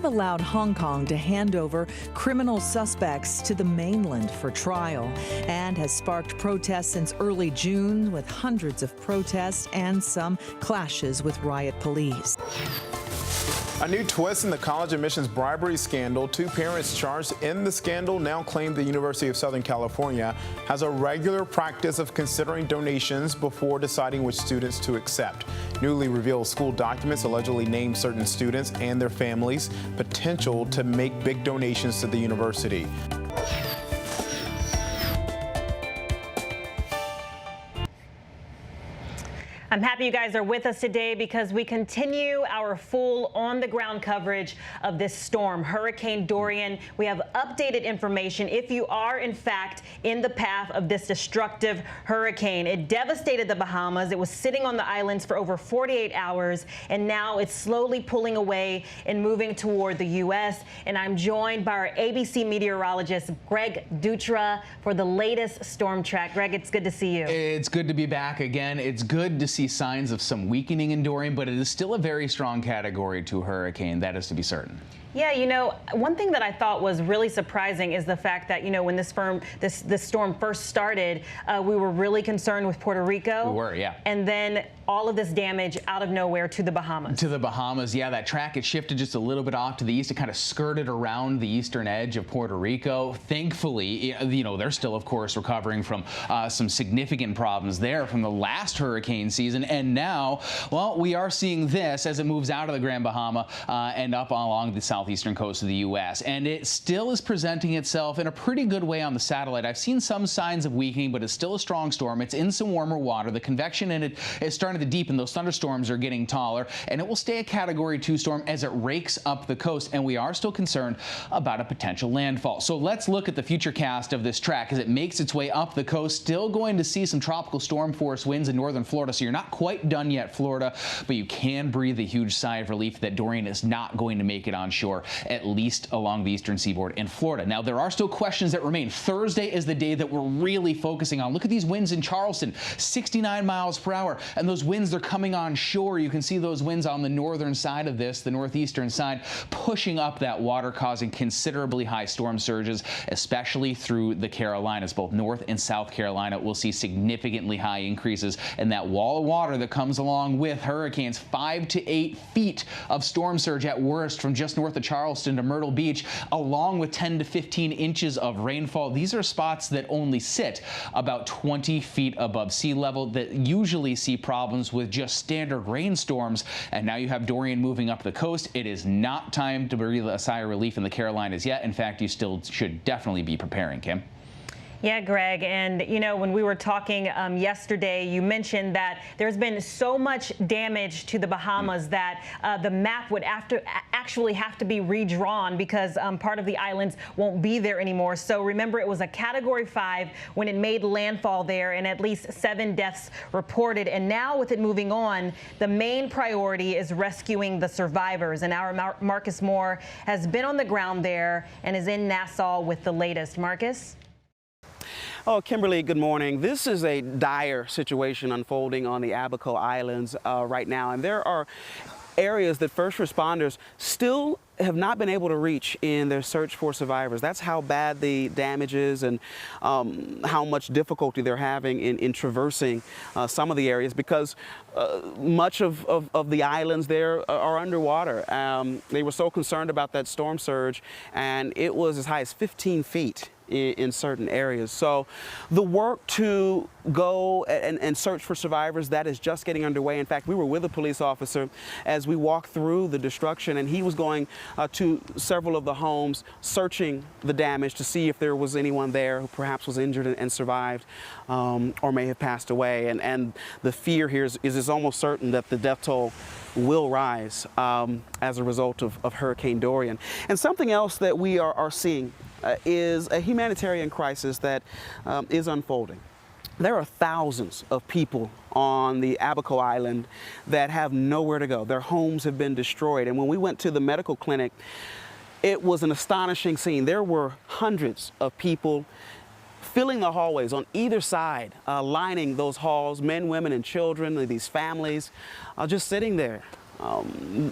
have allowed Hong Kong to hand over criminal suspects to the mainland for trial and has sparked protests since early June, with hundreds of protests and some clashes with riot police. A new twist in the college admissions bribery scandal. Two parents charged in the scandal now claim the University of Southern California has a regular practice of considering donations before deciding which students to accept. Newly revealed school documents allegedly name certain students and their families potential to make big donations to the university. I'm happy you guys are with us today because we continue our full on-the-ground coverage of this storm, Hurricane Dorian. We have updated information if you are, in fact, in the path of this destructive hurricane. It devastated the Bahamas. It was sitting on the islands for over 48 hours, and now it's slowly pulling away and moving toward the U.S. And I'm joined by our ABC meteorologist, Greg Dutra, for the latest storm track. Greg, it's good to see you. It's good to be back again. It's good to see signs of some weakening in Dorian, but it is still a very strong category 2 hurricane. That is to be certain. Yeah, you know, one thing that I thought was really surprising is the fact that, you know, when this storm first started, we were really concerned with Puerto Rico. We were, yeah. And then all of this damage out of nowhere to the Bahamas. To the Bahamas, yeah. That track, it shifted just a little bit off to the east. It kind of skirted around the eastern edge of Puerto Rico. Thankfully, you know, they're still, of course, recovering from some significant problems there from the last hurricane season. And now, well, we are seeing this as it moves out of the Grand Bahama and up along the southeastern coast of the U.S. And it still is presenting itself in a pretty good way on the satellite. I've seen some signs of weakening, but it's still a strong storm. It's in some warmer water. The convection in it is starting to deepen. Those thunderstorms are getting taller, and it will stay a category 2 storm as it rakes up the coast. And we are still concerned about a potential landfall. So let's look at the future cast of this track as it makes its way up the coast. Still going to see some tropical storm force winds in northern Florida. So you're not quite done yet, Florida, but you can breathe a huge sigh of relief that Dorian is not going to make it on shore, at least along the eastern seaboard in Florida. Now, there are still questions that remain. Thursday is the day that we're really focusing on. Look at these winds in Charleston, 69 miles per hour. And those winds, they're coming on shore. You can see those winds on the northern side of this, the northeastern side, pushing up that water, causing considerably high storm surges, especially through the Carolinas. Both North and South Carolina will see significantly high increases in that wall of water that comes along with hurricanes. 5 to 8 feet of storm surge at worst from just north of Charleston to Myrtle Beach, along with 10 to 15 inches of rainfall. These are spots that only sit about 20 feet above sea level that usually see problems with just standard rainstorms. And now you have Dorian moving up the coast. It is not time to breathe a sigh of relief in the Carolinas yet. In fact, you still should definitely be preparing, Kim. Yeah, Greg, and you know, when we were talking yesterday, you mentioned that there's been so much damage to the Bahamas that the map would actually have to be redrawn because part of the islands won't be there anymore. So remember, it was a Category 5 when it made landfall there, and at least 7 deaths reported. And now with it moving on, the main priority is rescuing the survivors. And our Marcus Moore has been on the ground there and is in Nassau with the latest. Marcus? Oh, Kimberly, good morning. This is a dire situation unfolding on the Abaco Islands right now, and there are areas that first responders still have not been able to reach in their search for survivors. That's how bad the damage is and how much difficulty they're having in traversing some of the areas because much of the islands there are underwater. They were so concerned about that storm surge, and it was as high as 15 feet in certain areas. So the work to go and search for survivors, that is just getting underway. In fact, we were with a police officer as we walked through the destruction, and he was going to several of the homes, searching the damage to see if there was anyone there who perhaps was injured and survived or may have passed away. And the fear here is it's almost certain that the death toll will rise as a result of Hurricane Dorian. And something else that we are seeing is a humanitarian crisis that is unfolding. There are thousands of people on the Abaco Island that have nowhere to go. Their homes have been destroyed. And when we went to the medical clinic, it was an astonishing scene. There were hundreds of people filling the hallways on either side, lining those halls, men, women, and children, these families, just sitting there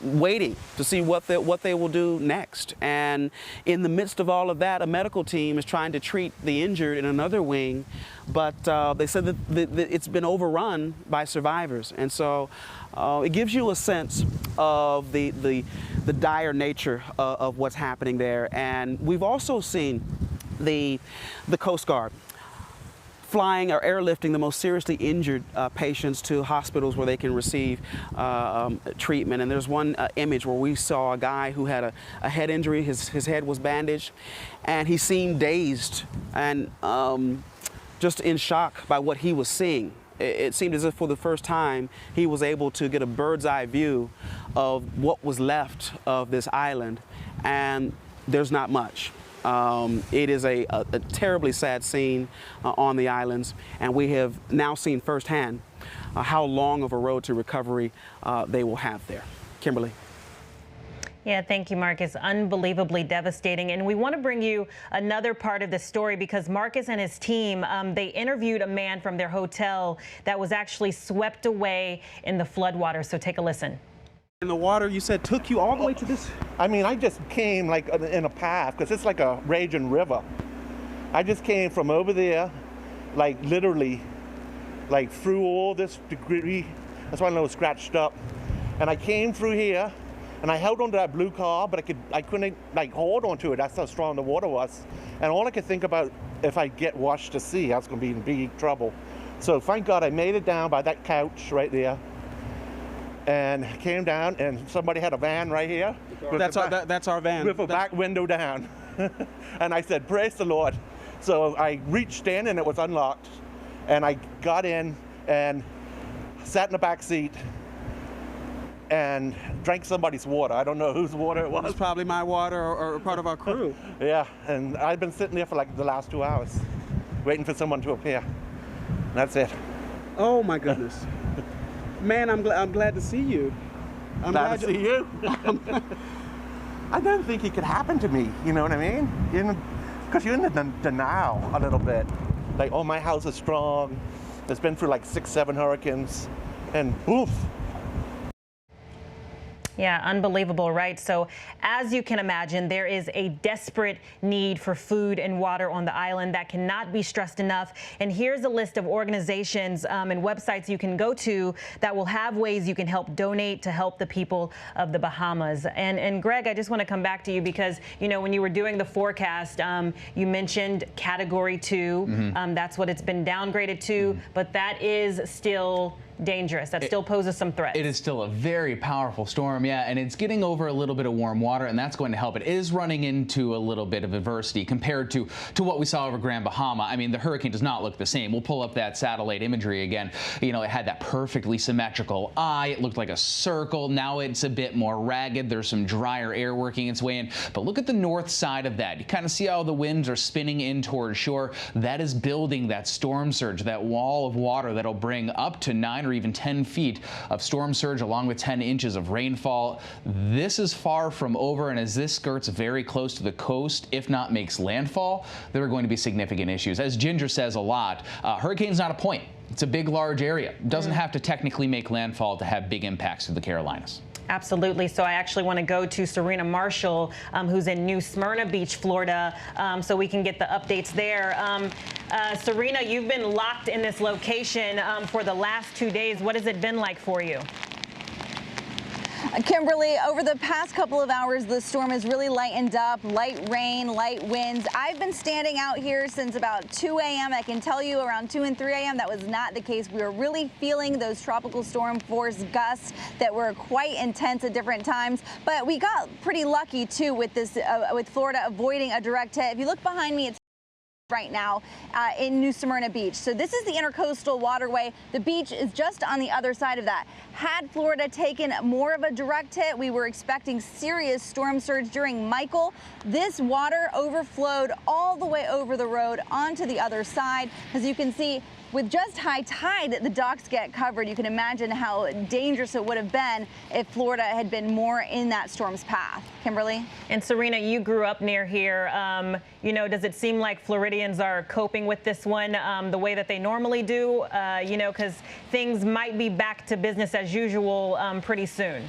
waiting to see what they will do next. And in the midst of all of that, a medical team is trying to treat the injured in another wing, but they said that it's been overrun by survivors. And so it gives you a sense of the dire nature of what's happening there. And we've also seen the Coast Guard flying or airlifting the most seriously injured patients to hospitals where they can receive treatment. And there's one image where we saw a guy who had a head injury. His head was bandaged, and he seemed dazed and just in shock by what he was seeing. It seemed as if for the first time he was able to get a bird's eye view of what was left of this island, and there's not much. It is a terribly sad scene on the islands, and we have now seen firsthand how long of a road to recovery they will have there. Kimberly. Yeah, thank you, Marcus. Unbelievably devastating. And we want to bring you another part of the story because Marcus and his team, they interviewed a man from their hotel that was actually swept away in the floodwaters. So take a listen. And the water, you said, took you all the way to this? I mean, I just came like in a path because it's like a raging river. I just came from over there, like literally, like through all this debris. That's why I know it's scratched up. And I came through here, and I held onto that blue car, but I couldn't like hold onto it. That's how strong the water was. And all I could think about, if I get washed to sea, I was going to be in big trouble. So thank God I made it down by that couch right there. And came down, and somebody had a van right here. That's our van. With a back window down. And I said, praise the Lord. So I reached in, and it was unlocked. And I got in and sat in the back seat and drank somebody's water. I don't know whose water it was. It was probably my water or part of our crew. Yeah, and I've been sitting there for like the last 2 hours, waiting for someone to appear. And that's it. Oh, my goodness. Man, I'm glad to see you. I'm glad to see you. I didn't think it could happen to me, you know what I mean? Because you're in the denial a little bit. Like, oh, my house is strong. It's been through like 6, 7 hurricanes, and poof. Yeah, unbelievable, right? So as you can imagine, there is a desperate need for food and water on the island that cannot be stressed enough. And here's a list of organizations and websites you can go to that will have ways you can help donate to help the people of the Bahamas. And Greg, I just want to come back to you because, you know, when you were doing the forecast, you mentioned Category 2. Mm-hmm. That's what it's been downgraded to, but that is still dangerous. That still poses some threats. It is still a very powerful storm, yeah, and it's getting over a little bit of warm water, and that's going to help. It is running into a little bit of adversity compared to what we saw over Grand Bahama. I mean, the hurricane does not look the same. We'll pull up that satellite imagery again. You know, it had that perfectly symmetrical eye. It looked like a circle. Now it's a bit more ragged. There's some drier air working its way in. But look at the north side of that. You kind of see how the winds are spinning in towards shore. That is building that storm surge, that wall of water that'll bring up to 9 or even 10 feet of storm surge along with 10 inches of rainfall. This is far from over, and as this skirts very close to the coast, if not makes landfall, there are going to be significant issues. As Ginger says a lot, hurricane's not a point. It's a big, large area. It doesn't have to technically make landfall to have big impacts to the Carolinas. Absolutely. So I actually want to go to Serena Marshall, who's in New Smyrna Beach, Florida, so we can get the updates there. Serena, you've been locked in this location for the last 2 days. What has it been like for you? Kimberly, over the past couple of hours, the storm has really lightened up. Light rain, light winds. I've been standing out here since about 2 a.m. I can tell you around 2 and 3 a.m. that was not the case. We were really feeling those tropical storm force gusts that were quite intense at different times. But we got pretty lucky, too, with this, with Florida avoiding a direct hit. If you look behind me, it's right now in New Smyrna Beach. So this is the intercoastal waterway. The beach is just on the other side of that. Had Florida taken more of a direct hit, we were expecting serious storm surge during Michael. This water overflowed all the way over the road onto the other side. As you can see, with just high tide, the docks get covered. You can imagine how dangerous it would have been if Florida had been more in that storm's path. Kimberly? And Serena, you grew up near here. You know, does it seem like Floridians are coping with this one the way that they normally do? You know, because things might be back to business as usual pretty soon.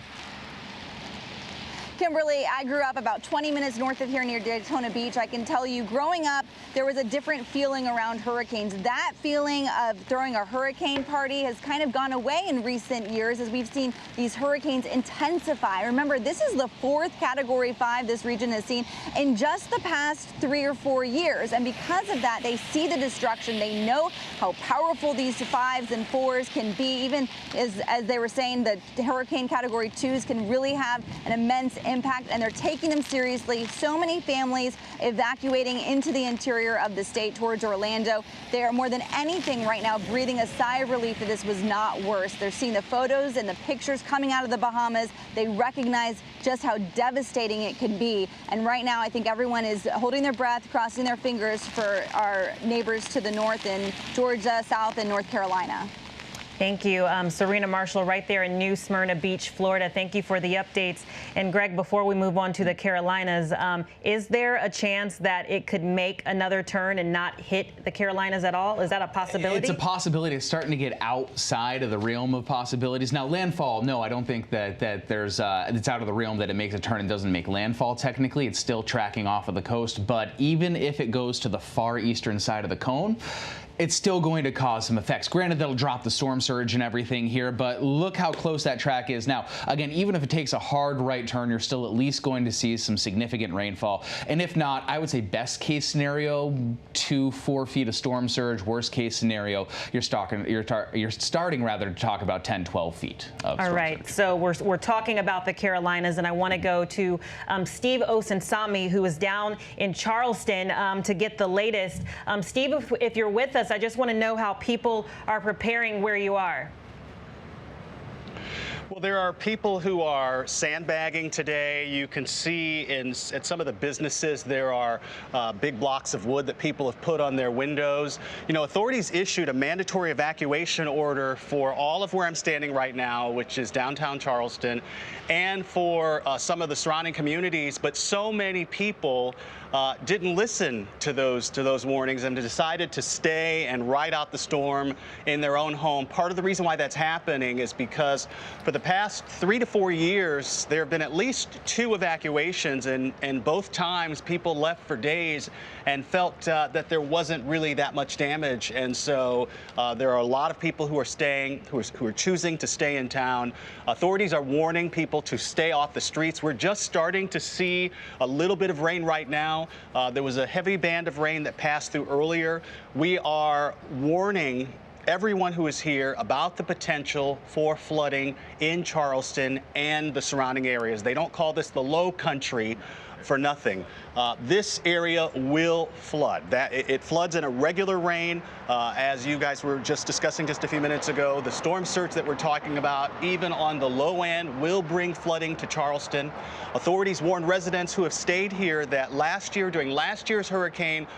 Kimberly, I grew up about 20 minutes north of here near Daytona Beach. I can tell you, growing up, there was a different feeling around hurricanes. That feeling of throwing a hurricane party has kind of gone away in recent years as we've seen these hurricanes intensify. Remember, this is the 4th Category 5 this region has seen in just the past 3 or 4 years. And because of that, they see the destruction. They know how powerful these 5s and 4s can be. Even as they were saying, the Hurricane Category 2s can really have an immense impact, and they're taking them seriously. So many families evacuating into the interior of the state towards Orlando. They are more than anything right now breathing a sigh of relief that this was not worse. They're seeing the photos and the pictures coming out of the Bahamas. They recognize just how devastating it can be. And right now, I think everyone is holding their breath, crossing their fingers for our neighbors to the north in Georgia, South, and North Carolina. Thank you. Serena Marshall right there in New Smyrna Beach, Florida. Thank you for the updates. And Greg, before we move on to the Carolinas, is there a chance that it could make another turn and not hit the Carolinas at all? Is that a possibility? It's a possibility. It's starting to get outside of the realm of possibilities. Now, landfall, no, I don't think that there's it's out of the realm that it makes a turn and doesn't make landfall technically. It's still tracking off of the coast. But even if it goes to the far eastern side of the cone, it's still going to cause some effects. Granted, that'll drop the storm surge and everything here, but look how close that track is. Now, again, even if it takes a hard right turn, you're still at least going to see some significant rainfall. And if not, I would say best case scenario, 2-4 feet of storm surge. Worst case scenario, you're starting to talk about 10-12 feet of storm All right, surge. so we're talking about the Carolinas, and I want to go to Steve Osunsami, who is down in Charleston to get the latest. Steve, if you're with us, I just want to know how people are preparing where you are. Well, there are people who are sandbagging today. You can see at some of the businesses there are big blocks of wood that people have put on their windows. You know, authorities issued a mandatory evacuation order for all of where I'm standing right now, which is downtown Charleston, and for some of the surrounding communities. But so many people didn't listen to those warnings and decided to stay and ride out the storm in their own home. Part of the reason why that's happening is because for the past 3 to 4 years, there have been at least 2 evacuations, and both times people left for days and felt that there wasn't really that much damage. And so there are a lot of people who are staying, who are choosing to stay in town. Authorities are warning people to stay off the streets. We're just starting to see a little bit of rain right now. There was a heavy band of rain that passed through earlier. We are warning everyone who is here about the potential for flooding in Charleston and the surrounding areas. They don't call this the low country for nothing. This area will flood. It floods in a regular rain, as you guys were just discussing just a few minutes ago. The storm surge that we're talking about, even on the low end, will bring flooding to Charleston. Authorities warned residents who have stayed here that last year, during last year's hurricane,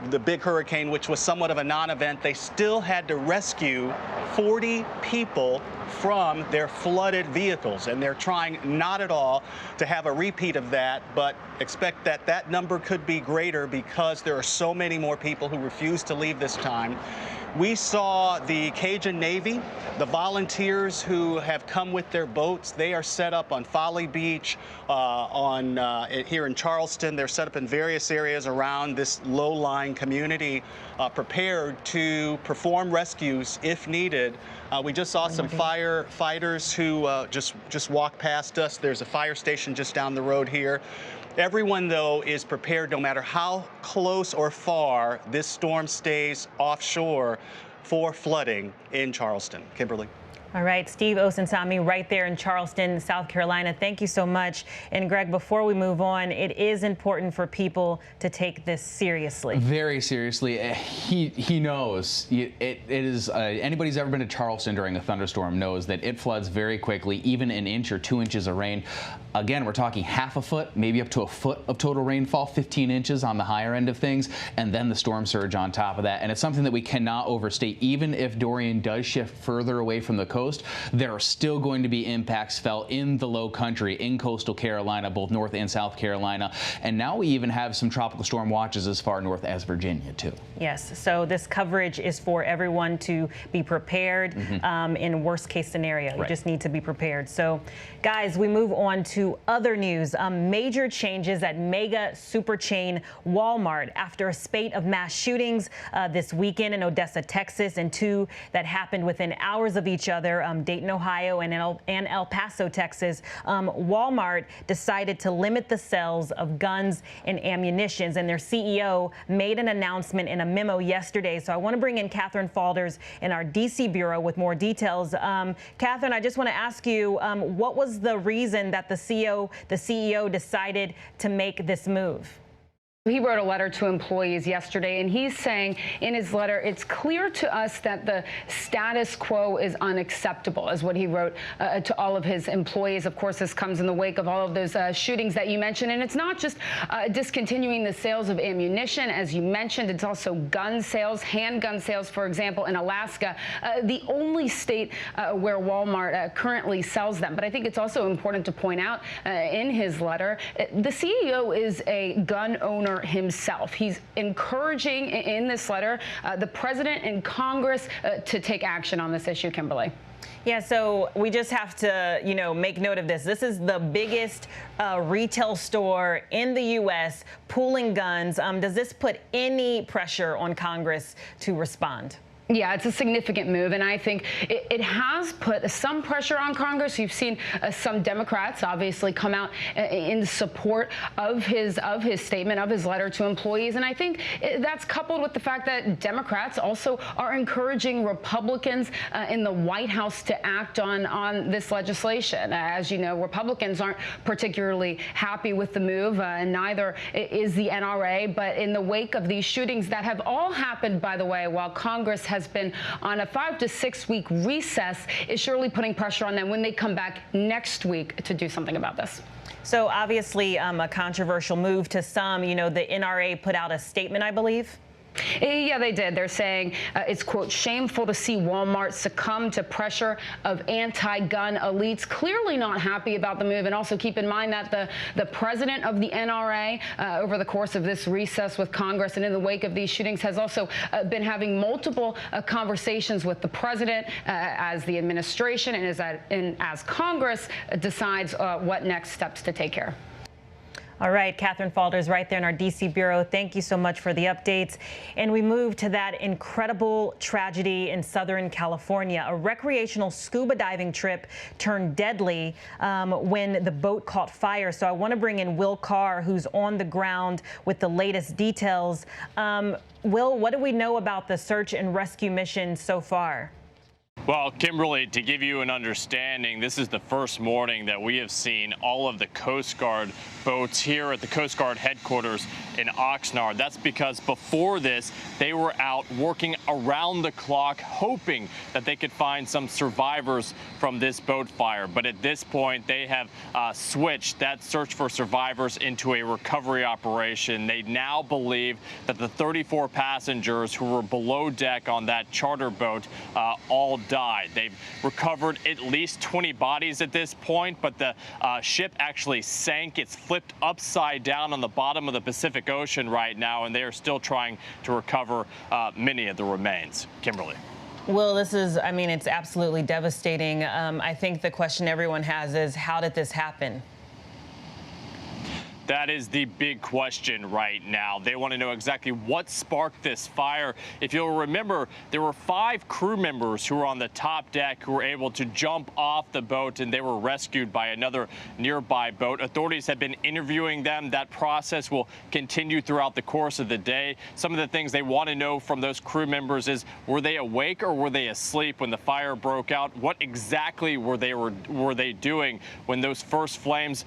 the big hurricane, which was somewhat of a non-event, they still had to rescue 40 people from their flooded vehicles, and they're trying not at all to have a repeat of that, but expect that that number could be greater because there are so many more people who refuse to leave this time. We saw the Cajun Navy, the volunteers who have come with their boats. They are set up on Folly Beach, here in Charleston. They're set up in various areas around this low-lying community, prepared to perform rescues if needed. We just saw some firefighters who just walked past us. There's a fire station just down the road here. Everyone, though, is prepared no matter how close or far this storm stays offshore for flooding in Charleston. Kimberly. All right, Steve Osunsami right there in Charleston, South Carolina. Thank you so much. And Greg, before we move on, it is important for people to take this seriously. Very seriously. He knows. It is anybody who's ever been to Charleston during a thunderstorm knows that it floods very quickly, even an inch or 2 inches of rain. Again, we're talking half a foot, maybe up to a foot of total rainfall, 15 inches on the higher end of things, and then the storm surge on top of that. And it's something that we cannot overstate. Even if Dorian does shift further away from the coast, coast, there are still going to be impacts felt in the low country, in coastal Carolina, both North and South Carolina. And now we even have some tropical storm watches as far north as Virginia, too. Yes, so this coverage is for everyone to be prepared in worst case scenario. You just need to be prepared. So, guys, we move on to other news. Major changes at mega super chain Walmart after a spate of mass shootings this weekend in Odessa, Texas, and two that happened within hours of each other, Dayton, Ohio, and El Paso, Texas. Walmart decided to limit the sales of guns and ammunitions, and their CEO made an announcement in a memo yesterday. So I want to bring in Catherine Falders in our D.C. bureau with more details. Catherine, I just want to ask you, what was the reason that the CEO decided to make this move? He wrote a letter to employees yesterday, and he's saying in his letter, it's clear to us that the status quo is unacceptable, is what he wrote to all of his employees. Of course, this comes in the wake of all of those shootings that you mentioned. And it's not just discontinuing the sales of ammunition, as you mentioned. It's also gun sales, handgun sales, for example, in Alaska, the only state where Walmart currently sells them. But I think it's also important to point out in his letter, the CEO is a gun owner himself. He's encouraging in this letter the president and Congress to take action on this issue, Kimberly. Yeah, so we just have to, make note of this. This is the biggest retail store in the U.S. pooling guns. Does this put any pressure on Congress to respond? Yeah, it's a significant move, and I think it has put some pressure on Congress. You've seen some Democrats obviously come out in support of his statement, of his letter to employees, and I think that's coupled with the fact that Democrats also are encouraging Republicans in the White House to act on this legislation. As you know, Republicans aren't particularly happy with the move, and neither is the NRA, but in the wake of these shootings that have all happened, by the way, while Congress has been on a 5 to 6 week recess, is surely putting pressure on them when they come back next week to do something about this. So obviously a controversial move to some. The NRA put out a statement, I believe. Yeah, they did. They're saying it's, quote, shameful to see Walmart succumb to pressure of anti-gun elites. Clearly not happy about the move. And also keep in mind that the president of the NRA over the course of this recess with Congress and in the wake of these shootings has also been having multiple conversations with the president as the administration and as Congress decides what next steps to take here. All right, Catherine Falders right there in our D.C. bureau. Thank you so much for the updates. And we move to that incredible tragedy in Southern California. A recreational scuba diving trip turned deadly when the boat caught fire. So I want to bring in Will Carr, who's on the ground with the latest details. Will, what do we know about the search and rescue mission so far? Well, Kimberly, to give you an understanding, this is the first morning that we have seen all of the Coast Guard boats here at the Coast Guard headquarters in Oxnard. That's because before this, they were out working around the clock, hoping that they could find some survivors from this boat fire. But at this point, they have switched that search for survivors into a recovery operation. They now believe that the 34 passengers who were below deck on that charter boat all died. They've recovered at least 20 bodies at this point, but the ship actually sank. It's flipped upside down on the bottom of the Pacific Ocean right now, and they are still trying to recover many of the remains. Kimberly. Will, this is, it's absolutely devastating. I think the question everyone has is, how did this happen? That is the big question right now. They want to know exactly what sparked this fire. If you'll remember, there were 5 crew members who were on the top deck who were able to jump off the boat, and they were rescued by another nearby boat. Authorities have been interviewing them. That process will continue throughout the course of the day. Some of the things they want to know from those crew members is, were they awake or were they asleep when the fire broke out? What exactly were they doing when those first flames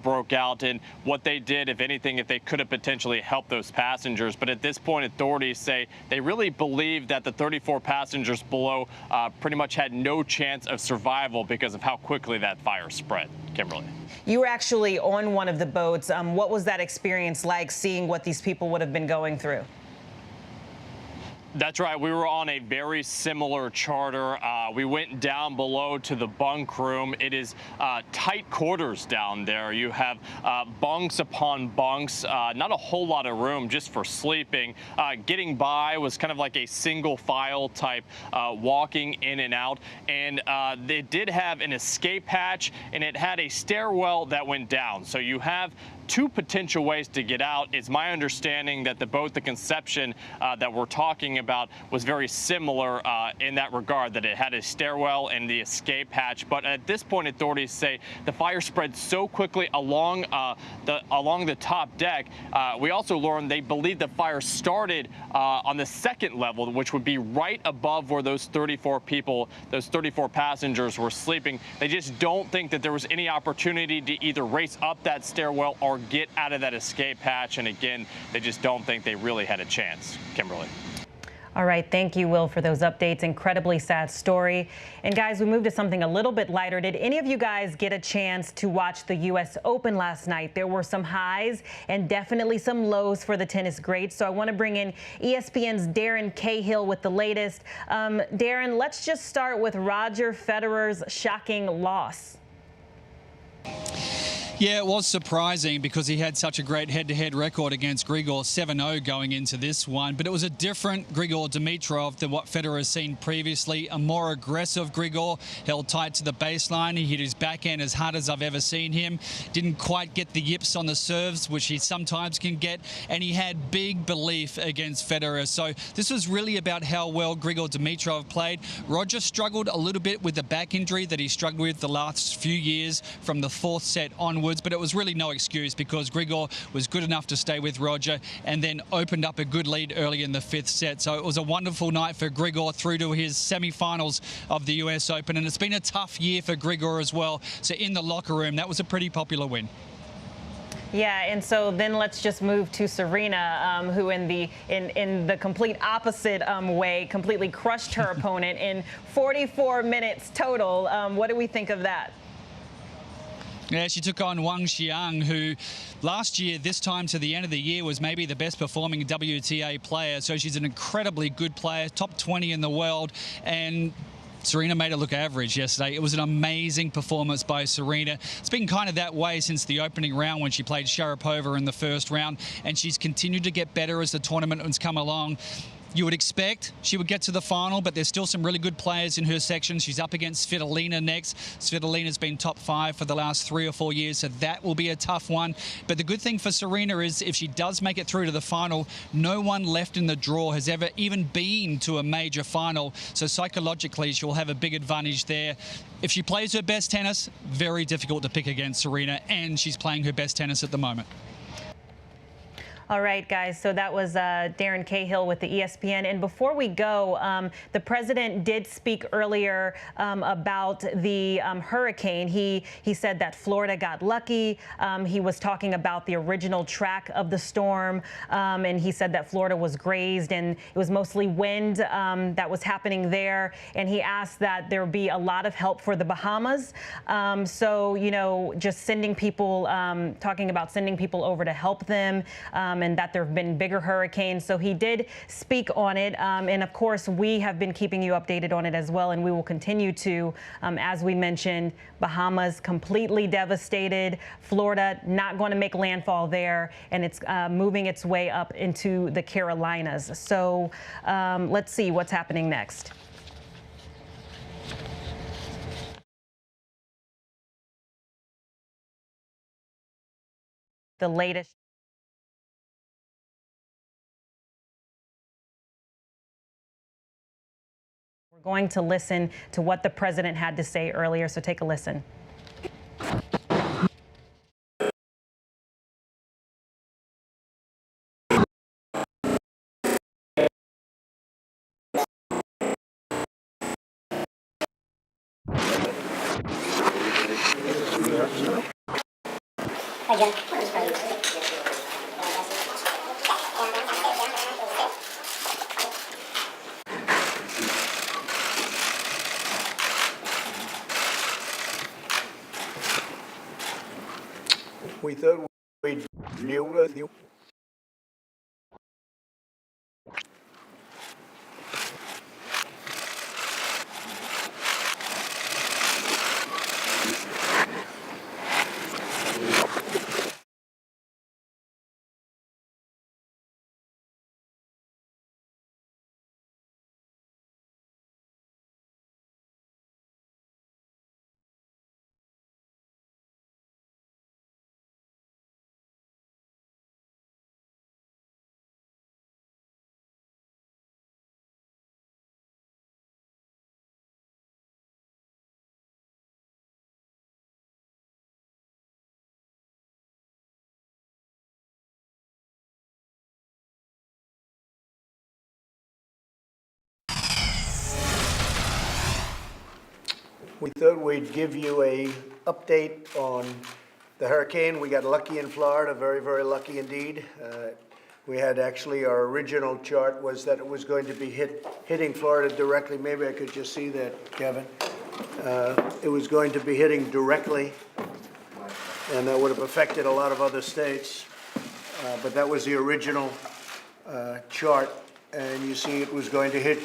broke out, and what they did, if anything, if they could have potentially helped those passengers. But at this point, authorities say they really believe that the 34 passengers below pretty much had no chance of survival because of how quickly that fire spread. Kimberly. You were actually on one of the boats. What was that experience like, seeing what these people would have been going through? That's right. We were on a very similar charter. We went down below to the bunk room. It is tight quarters down there. You have bunks upon bunks, not a whole lot of room just for sleeping. Getting by was kind of like a single file type walking in and out. And they did have an escape hatch, and it had a stairwell that went down. So you have two potential ways to get out. It's my understanding that the boat, the Conception that we're talking about, was very similar in that regard, that it had a stairwell and the escape hatch. But at this point, authorities say the fire spread so quickly along the top deck. We also learned they believe the fire started on the second level, which would be right above where those 34 people, those 34 passengers were sleeping. They just don't think that there was any opportunity to either race up that stairwell or get out of that escape hatch. And again, they just don't think they really had a chance. Kimberly. All right. Thank you, Will, for those updates. Incredibly sad story. And guys, we moved to something a little bit lighter. Did any of you guys get a chance to watch the U.S. Open last night? There were some highs and definitely some lows for the tennis greats. So I want to bring in ESPN's Darren Cahill with the latest. Darren, let's just start with Roger Federer's shocking loss. Yeah, it was surprising because he had such a great head-to-head record against Grigor, 7-0 going into this one. But it was a different Grigor Dimitrov than what Federer has seen previously. A more aggressive Grigor, held tight to the baseline. He hit his backhand as hard as I've ever seen him. Didn't quite get the yips on the serves, which he sometimes can get. And he had big belief against Federer. So this was really about how well Grigor Dimitrov played. Roger struggled a little bit with the back injury that he struggled with the last few years from the fourth set onwards. But it was really no excuse because Grigor was good enough to stay with Roger and then opened up a good lead early in the fifth set. So it was a wonderful night for Grigor through to his semi-finals of the US Open. And it's been a tough year for Grigor as well. So in the locker room, that was a pretty popular win. Yeah, and so then let's just move to Serena, who in the complete opposite way completely crushed her opponent in 44 minutes total. What do we think of that? Yeah, she took on Wang Xiang, who last year, this time to the end of the year, was maybe the best performing WTA player. So she's an incredibly good player, top 20 in the world. And Serena made it look average yesterday. It was an amazing performance by Serena. It's been kind of that way since the opening round when she played Sharapova in the first round. And she's continued to get better as the tournament has come along. You would expect she would get to the final, but there's still some really good players in her section. She's up against Svitolina next. Svitolina's been top 5 for the last 3 or 4 years, so that will be a tough one. But the good thing for Serena is if she does make it through to the final, no one left in the draw has ever even been to a major final. So psychologically, she'll have a big advantage there. If she plays her best tennis, very difficult to pick against Serena, and she's playing her best tennis at the moment. All right, guys, so that was Darren Cahill with the ESPN. And before we go, the president did speak earlier about the hurricane. He said that Florida got lucky. He was talking about the original track of the storm, and he said that Florida was grazed and it was mostly wind that was happening there. And he asked that there be a lot of help for the Bahamas. So, you know, just sending people, talking about sending people over to help them. And that there have been bigger hurricanes. So he did speak on it. And of course, we have been keeping you updated on it as well. And we will continue to, as we mentioned, Bahamas completely devastated. Florida not going to make landfall there. And it's moving its way up into the Carolinas. So let's see what's happening next. The latest. We're going to listen to what the president had to say earlier, so take a listen. We thought we'd knew. We thought we'd give you a update on the hurricane. We got lucky in Florida, very, very lucky indeed. We had actually, our original chart was that it was going to be hitting Florida directly. Maybe I could just see that, Kevin. It was going to be hitting directly, and that would have affected a lot of other states. But that was the original chart, and you see it was going to hit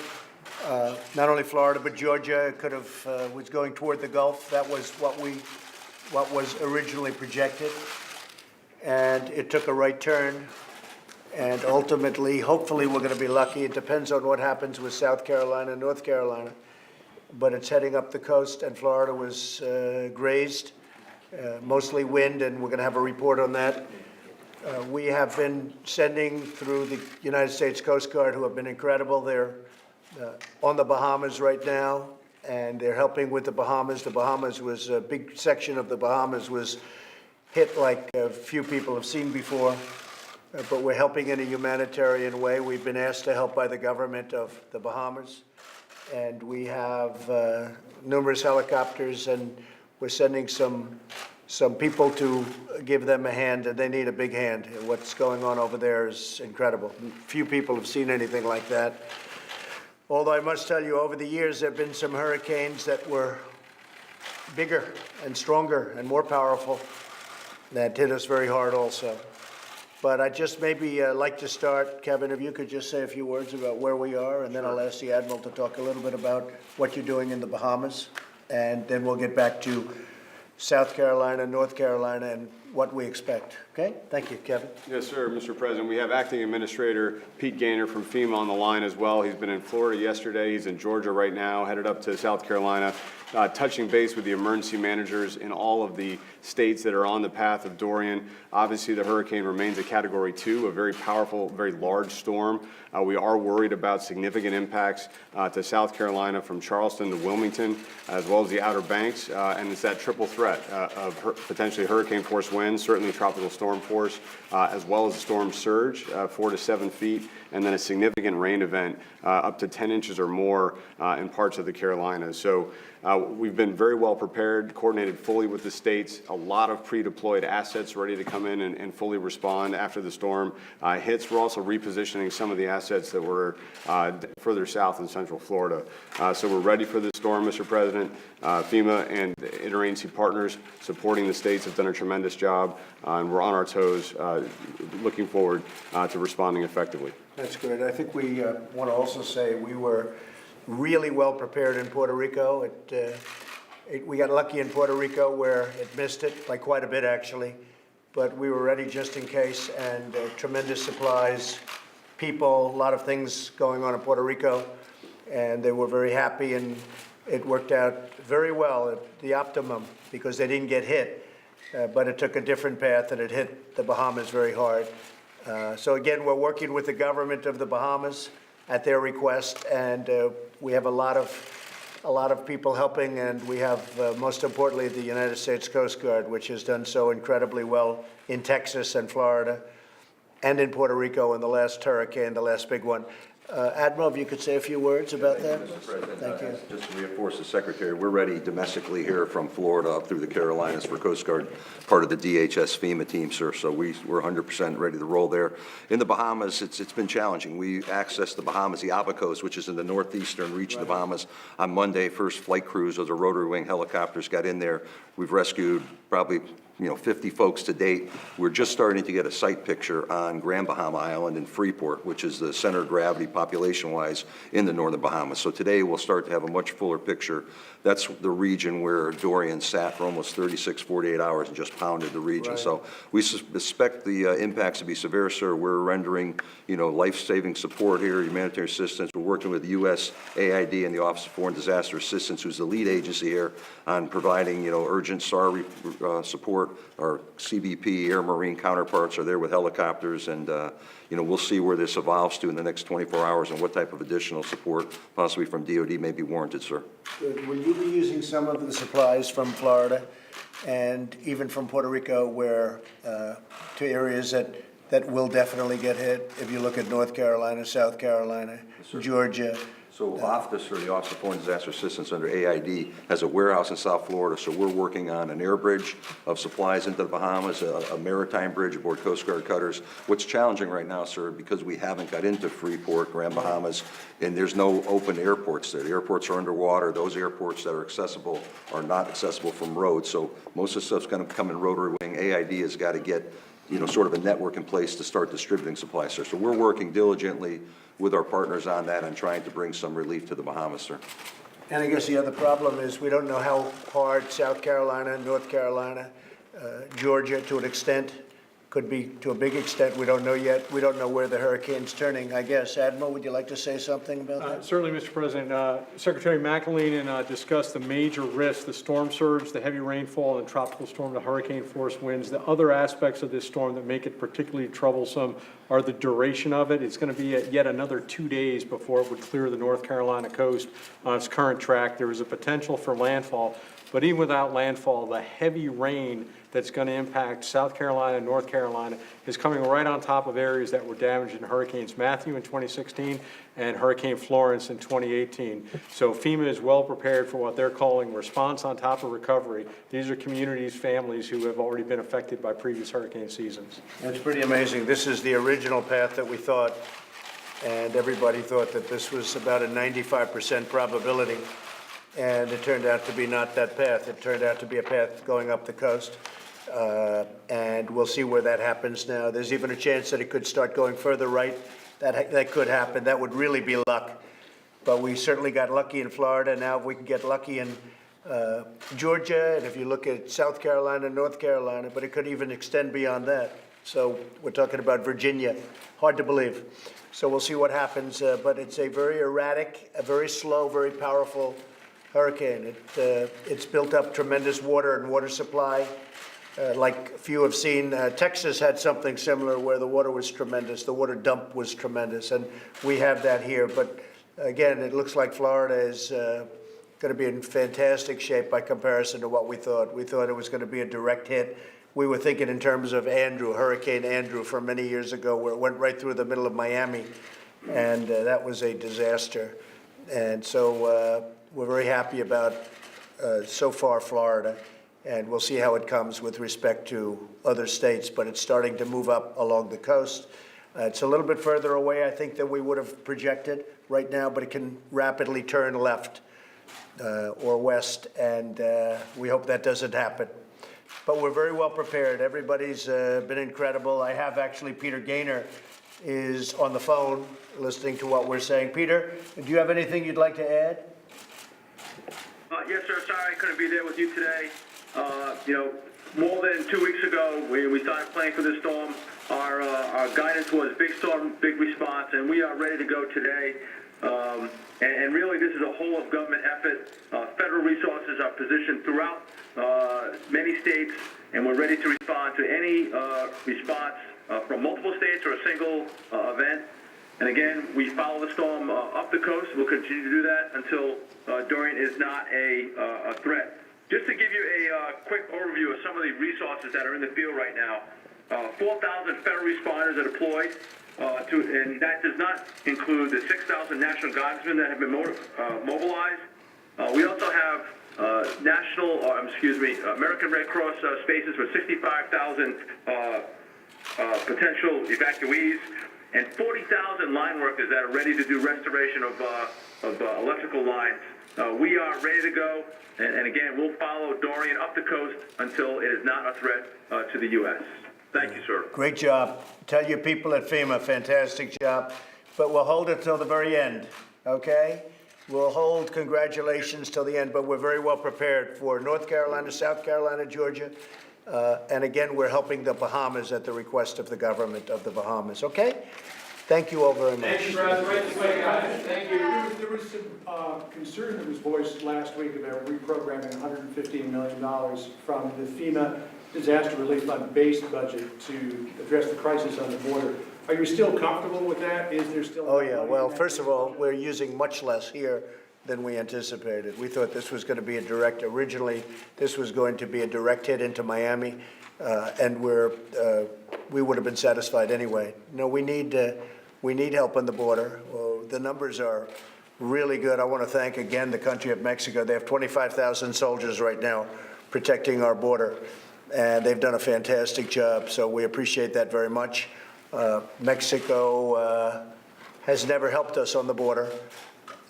not only Florida but Georgia. It could have was going toward the Gulf. That was what was originally projected, and it took a right turn. And ultimately, hopefully, we're going to be lucky. It depends on what happens with South Carolina and North Carolina. But it's heading up the coast, and Florida was grazed, mostly wind, and we're going to have a report on that. We have been sending through the United States Coast Guard, who have been incredible. They're on the Bahamas right now, and they're helping with the Bahamas. The Bahamas was a big section of the Bahamas was hit like a few people have seen before. But we're helping in a humanitarian way. We've been asked to help by the government of the Bahamas. And we have numerous helicopters, and we're sending some people to give them a hand, and they need a big hand. What's going on over there is incredible. Few people have seen anything like that. Although I must tell you, over the years, there have been some hurricanes that were bigger and stronger and more powerful that hit us very hard also. But I just maybe like to start, Kevin, if you could just say a few words about where we are, and then I'll ask the Admiral to talk a little bit about what you're doing in the Bahamas, and then we'll get back to South Carolina, North Carolina, and what we expect. Okay? Thank you, Kevin. Yes, sir, Mr. President. We have Acting Administrator Pete Gaynor from FEMA on the line as well. He's been in Florida yesterday. He's in Georgia right now, headed up to South Carolina, touching base with the emergency managers in all of the states that are on the path of Dorian. Obviously, the hurricane remains a Category 2, a very powerful, very large storm. We are worried about significant impacts to South Carolina from Charleston to Wilmington, as well as the Outer Banks, and it's that triple threat of potentially hurricane force winds, certainly tropical storm force, as well as a storm surge, 4 to 7 feet, and then a significant rain event up to 10 inches or more in parts of the Carolinas. So we've been very well prepared, coordinated fully with the states, a lot of pre-deployed assets ready to come in and fully respond after the storm hits. We're also repositioning some of the assets that were further south in central Florida. So we're ready for this storm, Mr. President. FEMA and interagency partners supporting the states have done a tremendous job, and we're on our toes, looking forward to responding effectively. That's good. I think we want to also say we were really well prepared in Puerto Rico. We got lucky in Puerto Rico where it missed it by quite a bit, actually. But we were ready just in case, and tremendous supplies, people, a lot of things going on in Puerto Rico. And they were very happy, and it worked out very well at the optimum because they didn't get hit. But it took a different path, and it hit the Bahamas very hard. So again, we're working with the government of the Bahamas at their request, and we have a lot of people helping, and we have, most importantly, the United States Coast Guard, which has done so incredibly well in Texas and Florida and in Puerto Rico in the last hurricane, the last big one. Admiral, if you could say a few words about that. Mr. President, Thank you. Just to reinforce the Secretary, we're ready domestically here from Florida up through the Carolinas for Coast Guard, part of the DHS FEMA team, sir. So we're 100% ready to roll there. In the Bahamas, it's been challenging. We accessed the Bahamas, the Abacos, which is in the northeastern reach of the Bahamas, on Monday. First flight crews of the rotary wing helicopters got in there. We've rescued probably 50 folks to date. We're just starting to get a site picture on Grand Bahama Island in Freeport, which is the center of gravity population-wise in the northern Bahamas. So today we'll start to have a much fuller picture. That's the region where Dorian sat for almost 36, 48 hours and just pounded the region. Right. So we suspect the impacts to be severe, sir. We're rendering, life-saving support here, humanitarian assistance. We're working with the USAID and the Office of Foreign Disaster Assistance, who's the lead agency here, on providing, urgent SAR support. Our CBP Air Marine counterparts are there with helicopters, and we'll see where this evolves to in the next 24 hours and what type of additional support, possibly from DOD, may be warranted, sir. Good. Will you be using some of the supplies from Florida and even from Puerto Rico, where to areas that will definitely get hit? If you look at North Carolina, South Carolina, Georgia, So OFDIS, or the Office of Foreign Disaster Assistance under AID, has a warehouse in South Florida, so we're working on an air bridge of supplies into the Bahamas, a maritime bridge aboard Coast Guard cutters. What's challenging right now, sir, because we haven't got into Freeport, Grand Bahamas, and there's no open airports there. The airports are underwater. Those airports that are accessible are not accessible from roads, so most of the stuff's going to come in rotary wing. AID has got to get, sort of a network in place to start distributing supplies, sir. So we're working diligently with our partners on that and trying to bring some relief to the Bahamas, sir. And I guess the other problem is we don't know how hard South Carolina, North Carolina, Georgia, to an extent, could be to a big extent. We don't know yet. We don't know where the hurricane's turning, I guess. Admiral, would you like to say something about that? Certainly, Mr. President. Secretary McAleenan discussed the major risks, the storm surge, the heavy rainfall, and tropical storm, the hurricane force winds. The other aspects of this storm that make it particularly troublesome are the duration of it. It's going to be yet another 2 days before it would clear the North Carolina coast on its current track. There is a potential for landfall, but even without landfall, the heavy rain that's going to impact South Carolina, North Carolina, is coming right on top of areas that were damaged in Hurricanes Matthew in 2016 and Hurricane Florence in 2018. So FEMA is well prepared for what they're calling response on top of recovery. These are communities, families who have already been affected by previous hurricane seasons. It's pretty amazing. This is the original path that we thought, and everybody thought that this was about a 95% probability. And it turned out to be not that path. It turned out to be a path going up the coast. And we'll see where that happens now. There's even a chance that it could start going further right. That could happen. That would really be luck. But we certainly got lucky in Florida. Now if we can get lucky in Georgia, and if you look at South Carolina, North Carolina, but it could even extend beyond that. So we're talking about Virginia. Hard to believe. So we'll see what happens. But it's a very erratic, a very slow, very powerful hurricane. It's built up tremendous water and water supply. Like few have seen, Texas had something similar where the water was tremendous. The water dump was tremendous, and we have that here. But again, it looks like Florida is going to be in fantastic shape by comparison to what we thought. We thought it was going to be a direct hit. We were thinking in terms of Andrew, Hurricane Andrew from many years ago, where it went right through the middle of Miami, and that was a disaster. And so we're very happy about, so far, Florida. And we'll see how it comes with respect to other states, but it's starting to move up along the coast. It's a little bit further away, I think, than we would have projected right now, but it can rapidly turn left or west, and we hope that doesn't happen. But we're very well prepared. Everybody's been incredible. I have actually Peter Gaynor is on the phone listening to what we're saying. Peter, do you have anything you'd like to add? Yes, sir. Sorry I couldn't be there with you today. More than 2 weeks ago, we started planning for this storm. Our guidance was big storm, big response, and we are ready to go today. And really, this is a whole of government effort. Federal resources are positioned throughout many states, and we're ready to respond to any response from multiple states or a single event. And again, we follow the storm up the coast. We'll continue to do that until Dorian is not a threat. Just to give you a quick overview of some of the resources that are in the field right now, 4,000 federal responders are deployed, and that does not include the 6,000 National Guardsmen that have been mobilized. We also have American Red Cross spaces for 65,000 potential evacuees, and 40,000 line workers that are ready to do restoration of electrical lines. We are ready to go, and again, we'll follow Dorian up the coast until it is not a threat to the U.S. Thank you, sir. Great job. Tell your people at FEMA, fantastic job. But we'll hold it till the very end, okay? We'll hold congratulations till the end, but we're very well prepared for North Carolina, South Carolina, Georgia. And again, we're helping the Bahamas at the request of the government of the Bahamas, okay? Thank you all very much. Thank you, President. Thank you. There was some concern that was voiced last week about reprogramming $115 million from the FEMA Disaster Relief Fund base budget to address the crisis on the border. Are you still comfortable with that? Is there still? Oh, yeah. Well, first of all, we're using much less here than we anticipated. We thought this was going to be originally, this was going to be a direct hit into Miami, and we would have been satisfied anyway. No, we need help on the border. The numbers are really good. I want to thank again the country of Mexico. They have 25,000 soldiers right now protecting our border, and they've done a fantastic job. So we appreciate that very much. Mexico has never helped us on the border,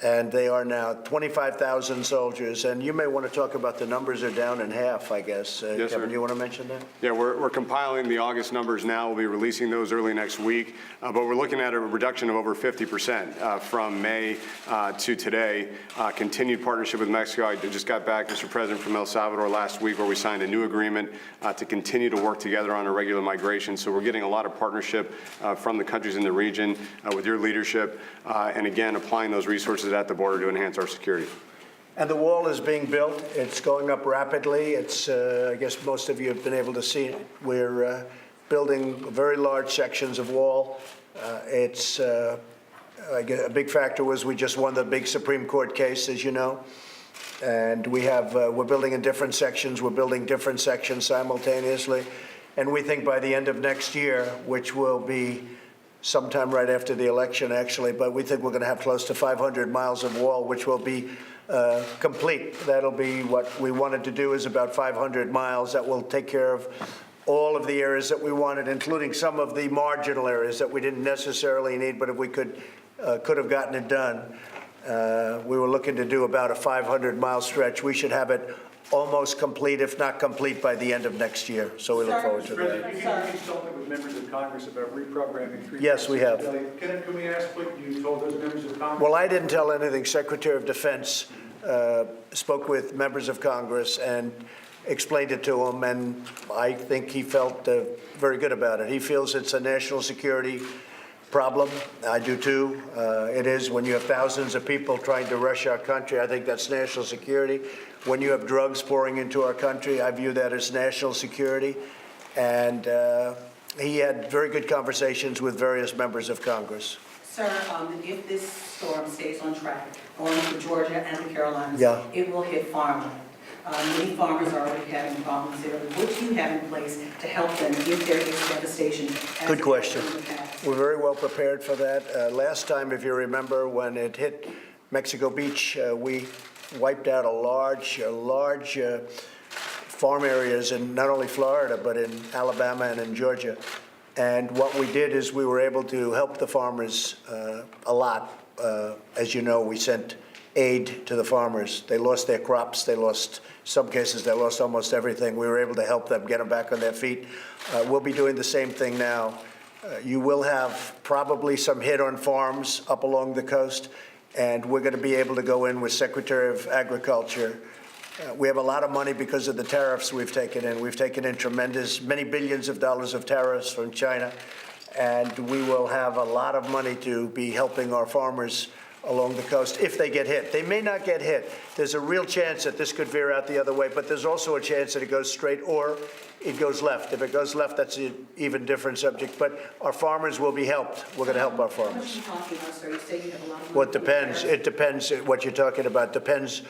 and they are now 25,000 soldiers. And you may want to talk about the numbers are down in half, I guess. Yes, Kevin, sir. you want to mention that? Yeah, we're compiling the August numbers now. We'll be releasing those early next week. But we're looking at a reduction of over 50% from May to today. Continued partnership with Mexico. I just got back, Mr. President, from El Salvador last week, where we signed a new agreement to continue to work together on irregular migration. So we're getting a lot of partnership from the countries in the region with your leadership, and again, applying those resources at the border to enhance our security. And the wall is being built. It's going up rapidly. It's, I guess most of you have been able to see it. We're building very large sections of wall. I guess a big factor was we just won the big Supreme Court case, as you know. And we have, we're building in different sections. We're building different sections simultaneously. And we think by the end of next year, which will be sometime right after the election, actually, but we think we're going to have close to 500 miles of wall, which will be complete. That'll be what we wanted to do, is about 500 miles. That will take care of all of the areas that we wanted, including some of the marginal areas that we didn't necessarily need, but if we could have gotten it done. We were looking to do about a 500-mile stretch. We should have it almost complete, if not complete, by the end of next year. So we look forward to that. You have consulted with members of Congress about reprogramming $3.6 Yes, we have. billion. Can we ask what you told those members of Congress? Well, I didn't tell anything. Secretary of Defense spoke with members of Congress and explained it to them, and I think he felt very good about it. He feels it's a national security problem. I do too. It is when you have thousands of people trying to rush our country. I think that's national security. When you have drugs pouring into our country, I view that as national security. And he had very good conversations with various members of Congress. Sir, if this storm stays on track, going to Georgia and the Carolinas, it will hit farmland. Many farmers are already having problems there. What do you have in place to help them if there is devastation? Good question. We're very well prepared for that. Last time, if you remember, when it hit Mexico Beach, we wiped out a large farm areas in not only Florida, but in Alabama and in Georgia. And what we did is we were able to help the farmers a lot. As you know, we sent aid to the farmers. They lost their crops. They lost, some cases, they lost almost everything. We were able to help them get them back on their feet. We'll be doing the same thing now. You will have probably some hit on farms up along the coast, and we're going to be able to go in with Secretary of Agriculture. We have a lot of money because of the tariffs we've taken in. We've taken in many billions of dollars of tariffs from China, and we will have a lot of money to be helping our farmers along the coast if they get hit. They may not get hit. There's a real chance that this could veer out the other way, but there's also a chance that it goes straight or it goes left. If it goes left, that's an even different subject, but our farmers will be helped. We're going to help our farmers. How much are you talking about, sir? You say you have a lot of money. Well, it depends. It depends what you're talking about. Depends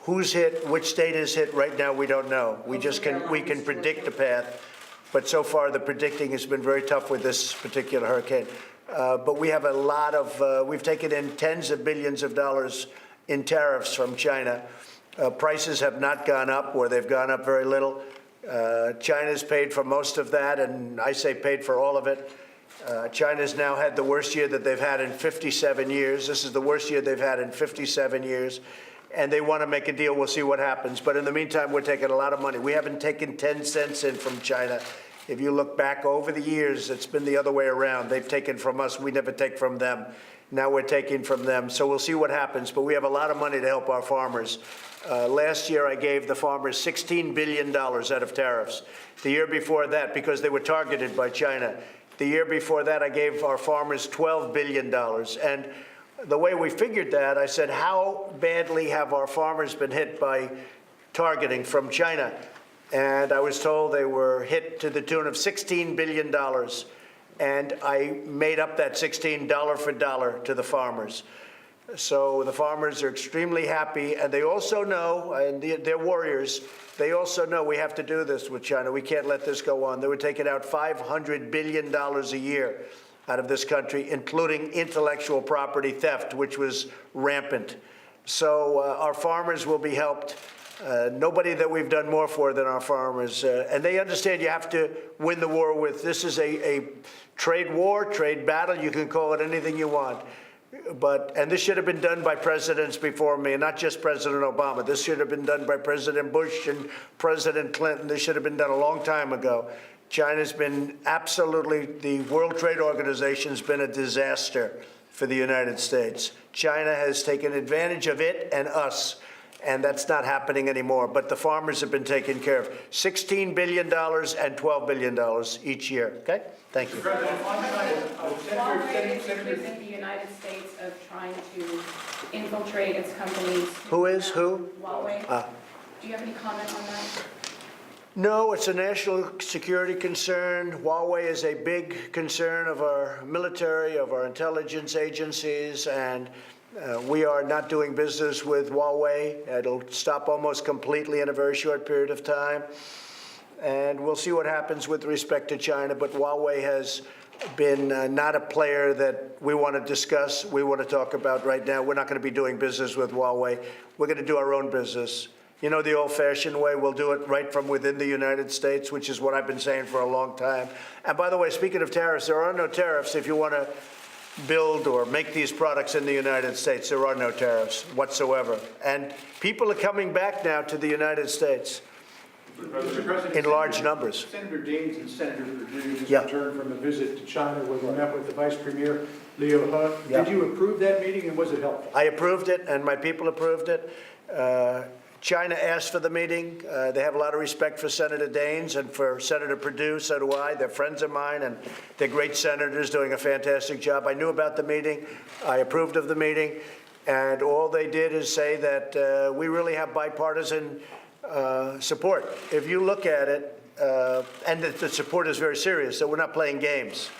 who's hit, which state is hit. Right now, we don't know. We can predict the path, but so far the predicting has been very tough with this particular hurricane. But we have a lot of, we've taken in tens of billions of dollars in tariffs from China. Prices have not gone up, or they've gone up very little. China's paid for most of that, and I say paid for all of it. China's now had the worst year that they've had in 57 years. This is the worst year they've had in 57 years. And they want to make a deal. We'll see what happens. But in the meantime, we're taking a lot of money. We haven't taken 10 cents in from China. If you look back over the years, it's been the other way around. They've taken from us. We never take from them. Now we're taking from them. So we'll see what happens. But we have a lot of money to help our farmers. Last year, I gave the farmers $16 billion out of tariffs. The year before that, because they were targeted by China. The year before that, I gave our farmers $12 billion. And the way we figured that, I said, how badly have our farmers been hit by targeting from China? And I was told they were hit to the tune of $16 billion. And I made up that $16 dollar for dollar to the farmers. So the farmers are extremely happy. And they also know, and they're warriors, they also know we have to do this with China. We can't let this go on. They were taking out $500 billion a year out of this country, including intellectual property theft, which was rampant. So our farmers will be helped. Nobody that we've done more for than our farmers. And they understand you have to win the war with, this is a trade war, trade battle, you can call it anything you want. And this should have been done by presidents before me, and not just President Obama. This should have been done by President Bush and President Clinton. This should have been done a long time ago. China's been absolutely, the World Trade Organization's been a disaster for the United States. China has taken advantage of it and us, and that's not happening anymore. But the farmers have been taken care of. $16 billion and $12 billion each year, okay? Thank you. Huawei is accusing the United States of trying to infiltrate its companies. Who is? Who? Huawei. Do you have any comment on that? No, it's a national security concern. Huawei is a big concern of our military, of our intelligence agencies, and we are not doing business with Huawei. It'll stop almost completely in a very short period of time. And we'll see what happens with respect to China, but Huawei has been not a player that we want to discuss, we want to talk about right now. We're not going to be doing business with Huawei. We're going to do our own business. You know, the old-fashioned way, we'll do it right from within the United States, which is what I've been saying for a long time. And by the way, speaking of tariffs, there are no tariffs if you want to build or make these products in the United States. There are no tariffs whatsoever. And people are coming back now to the United States in large numbers. Senator Daines and Senator Perdue just returned from a visit to China where they met with the Vice Premier, Liu He. Did you approve that meeting, and was it helpful? I approved it, and my people approved it. China asked for the meeting. They have a lot of respect for Senator Daines and for Senator Perdue, so do I. They're friends of mine, and they're great senators doing a fantastic job. I knew about the meeting. I approved of the meeting, and all they did is say that we really have bipartisan support. If you look at it, and the support is very serious, that we're not playing games.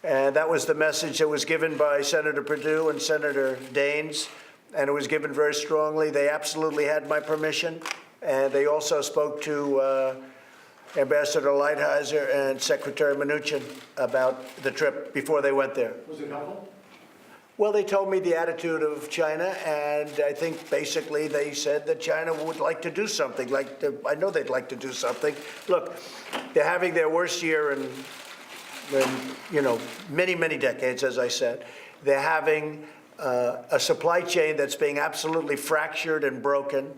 And that was the message that was given by Senator Perdue and Senator Daines. And it was given very strongly. They absolutely had my permission. And they also spoke to Ambassador Lighthizer and Secretary Mnuchin about the trip before they went there. Was it helpful? Well, they told me the attitude of China, and I think basically they said that China would like to do something. I know they'd like to do something. Look, they're having their worst year in many, many decades, as I said. They're having a supply chain that's being absolutely fractured and broken,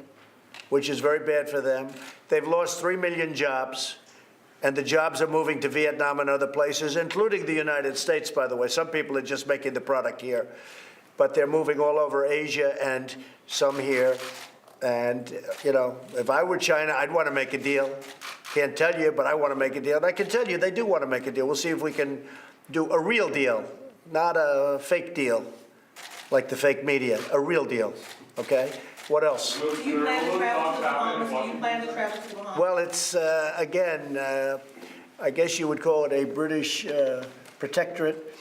which is very bad for them. They've lost 3 million jobs, and the jobs are moving to Vietnam and other places, including the United States, by the way. Some people are just making the product here, but they're moving all over Asia and some here. And, if I were China, I'd want to make a deal. Can't tell you, but I want to make a deal. And I can tell you they do want to make a deal. We'll see if we can do a real deal, not a fake deal like the fake media, a real deal, okay? What else? Do you plan to travel to the Bahamas? Do you plan to travel to the Bahamas? Well, it's, again, I guess you would call it a British protectorate,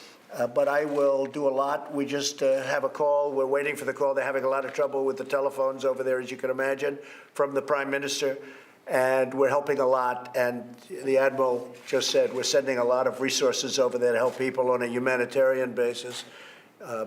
but I will do a lot. We just have a call. We're waiting for the call. They're having a lot of trouble with the telephones over there, as you can imagine, from the Prime Minister. And we're helping a lot. And the Admiral just said we're sending a lot of resources over there to help people on a humanitarian basis.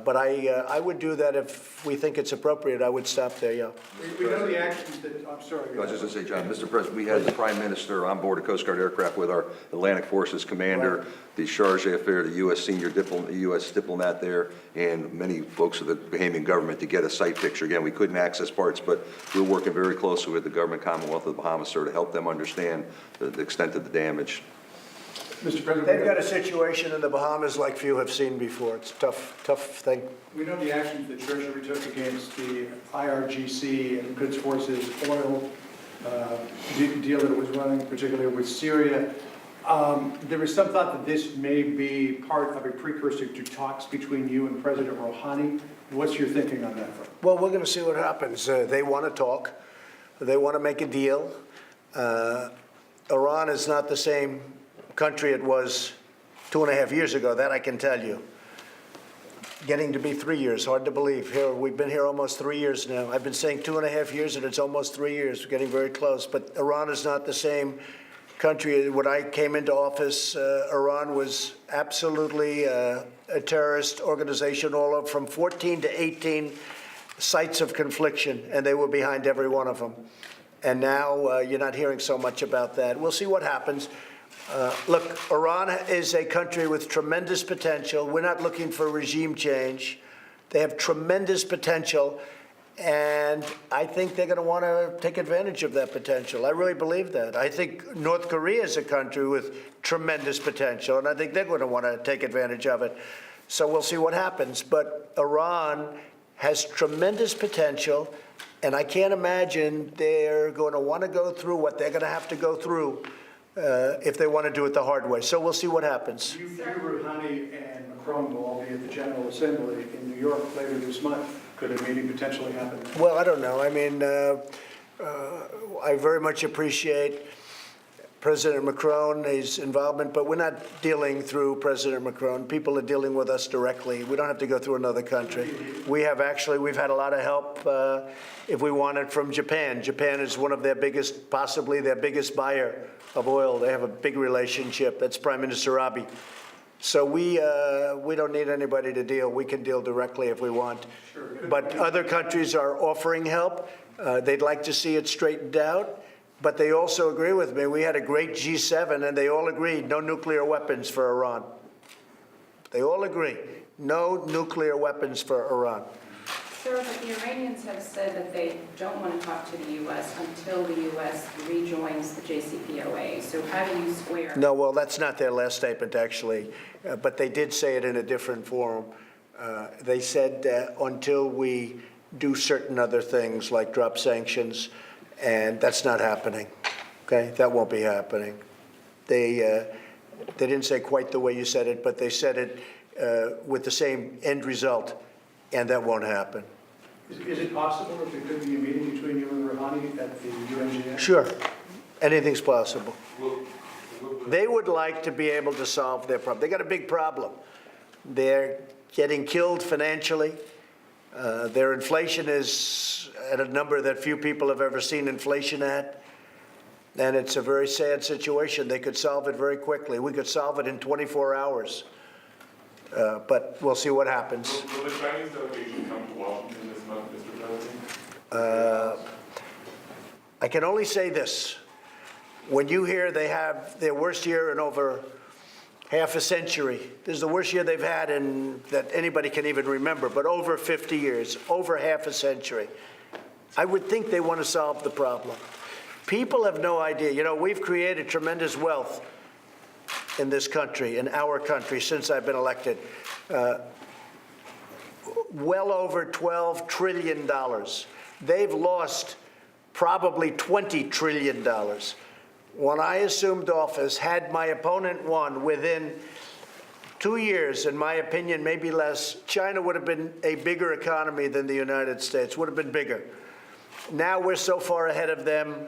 But I would do that if we think it's appropriate. I would stop there, yeah. We know the actions that, I'm sorry. I was just going to say, John, Mr. President, we had the Prime Minister on board a Coast Guard aircraft with our Atlantic Forces commander, the Charge d'Affaires, the U.S. U.S. diplomat there, and many folks of the Bahamian government to get a site picture. Again, we couldn't access parts, but we're working very closely with the government Commonwealth of the Bahamas, sir, to help them understand the extent of the damage. Mr. President, they've got a situation in the Bahamas like few have seen before. It's a tough thing. We know the actions that Treasury took against the IRGC and Quds Forces oil deal that it was running, particularly with Syria. There is some thought that this may be part of a precursor to talks between you and President Rouhani. What's your thinking on that front? Well, we're going to see what happens. They want to talk. They want to make a deal. Iran is not the same country it was 2.5 years ago, that I can tell you. Getting to be 3 years, hard to believe. We've been here almost 3 years now. I've been saying 2.5 years, and it's almost 3 years. We're getting very close. But Iran is not the same country. When I came into office, Iran was absolutely a terrorist organization, all of from 14 to 18 sites of confliction, and they were behind every one of them. And now you're not hearing so much about that. We'll see what happens. Look, Iran is a country with tremendous potential. We're not looking for regime change. They have tremendous potential, and I think they're going to want to take advantage of that potential. I really believe that. I think North Korea is a country with tremendous potential, and I think they're going to want to take advantage of it. So we'll see what happens. But Iran has tremendous potential, and I can't imagine they're going to want to go through what they're going to have to go through if they want to do it the hard way. So we'll see what happens. You, Rouhani, and Macron will all be at the General Assembly in New York later this month. Could a meeting potentially happen? Well, I don't know. I mean, I very much appreciate President Macron, his involvement, but we're not dealing through President Macron. People are dealing with us directly. We don't have to go through another country. We've had a lot of help if we want it from Japan. Japan is one of their biggest, possibly their biggest buyer of oil. They have a big relationship. That's Prime Minister Abe. So we don't need anybody to deal. We can deal directly if we want. Sure. But other countries are offering help. They'd like to see it straightened out. But they also agree with me. We had a great G7, and they all agreed no nuclear weapons for Iran. They all agree. No nuclear weapons for Iran. Sir, but the Iranians have said that they don't want to talk to the U.S. until the U.S. rejoins the JCPOA. So how do you square? No, well, that's not their last statement, actually. But they did say it in a different forum. They said until we do certain other things, like drop sanctions, and that's not happening. Okay, that won't be happening. They didn't say quite the way you said it, but they said it with the same end result, and that won't happen. Is it possible that there could be a meeting between you and Rouhani at the UNGA? Sure, anything's possible. They would like to be able to solve their problem. They got a big problem. They're getting killed financially. Their inflation is at a number that few people have ever seen inflation at. And it's a very sad situation. They could solve it very quickly. We could solve it in 24 hours. But we'll see what happens. Will the Chinese delegation come to Washington this month, Mr. President? I can only say this. When you hear they have their worst year in over half a century, this is the worst year they've had in that anybody can even remember, but over 50 years, over half a century. I would think they want to solve the problem. People have no idea. You know, we've created tremendous wealth in this country, in our country, since I've been elected. Well over $12 trillion. They've lost probably $20 trillion. When I assumed office, had my opponent won within 2 years, in my opinion, maybe less, China would have been a bigger economy than the United States, would have been bigger. Now we're so far ahead of them,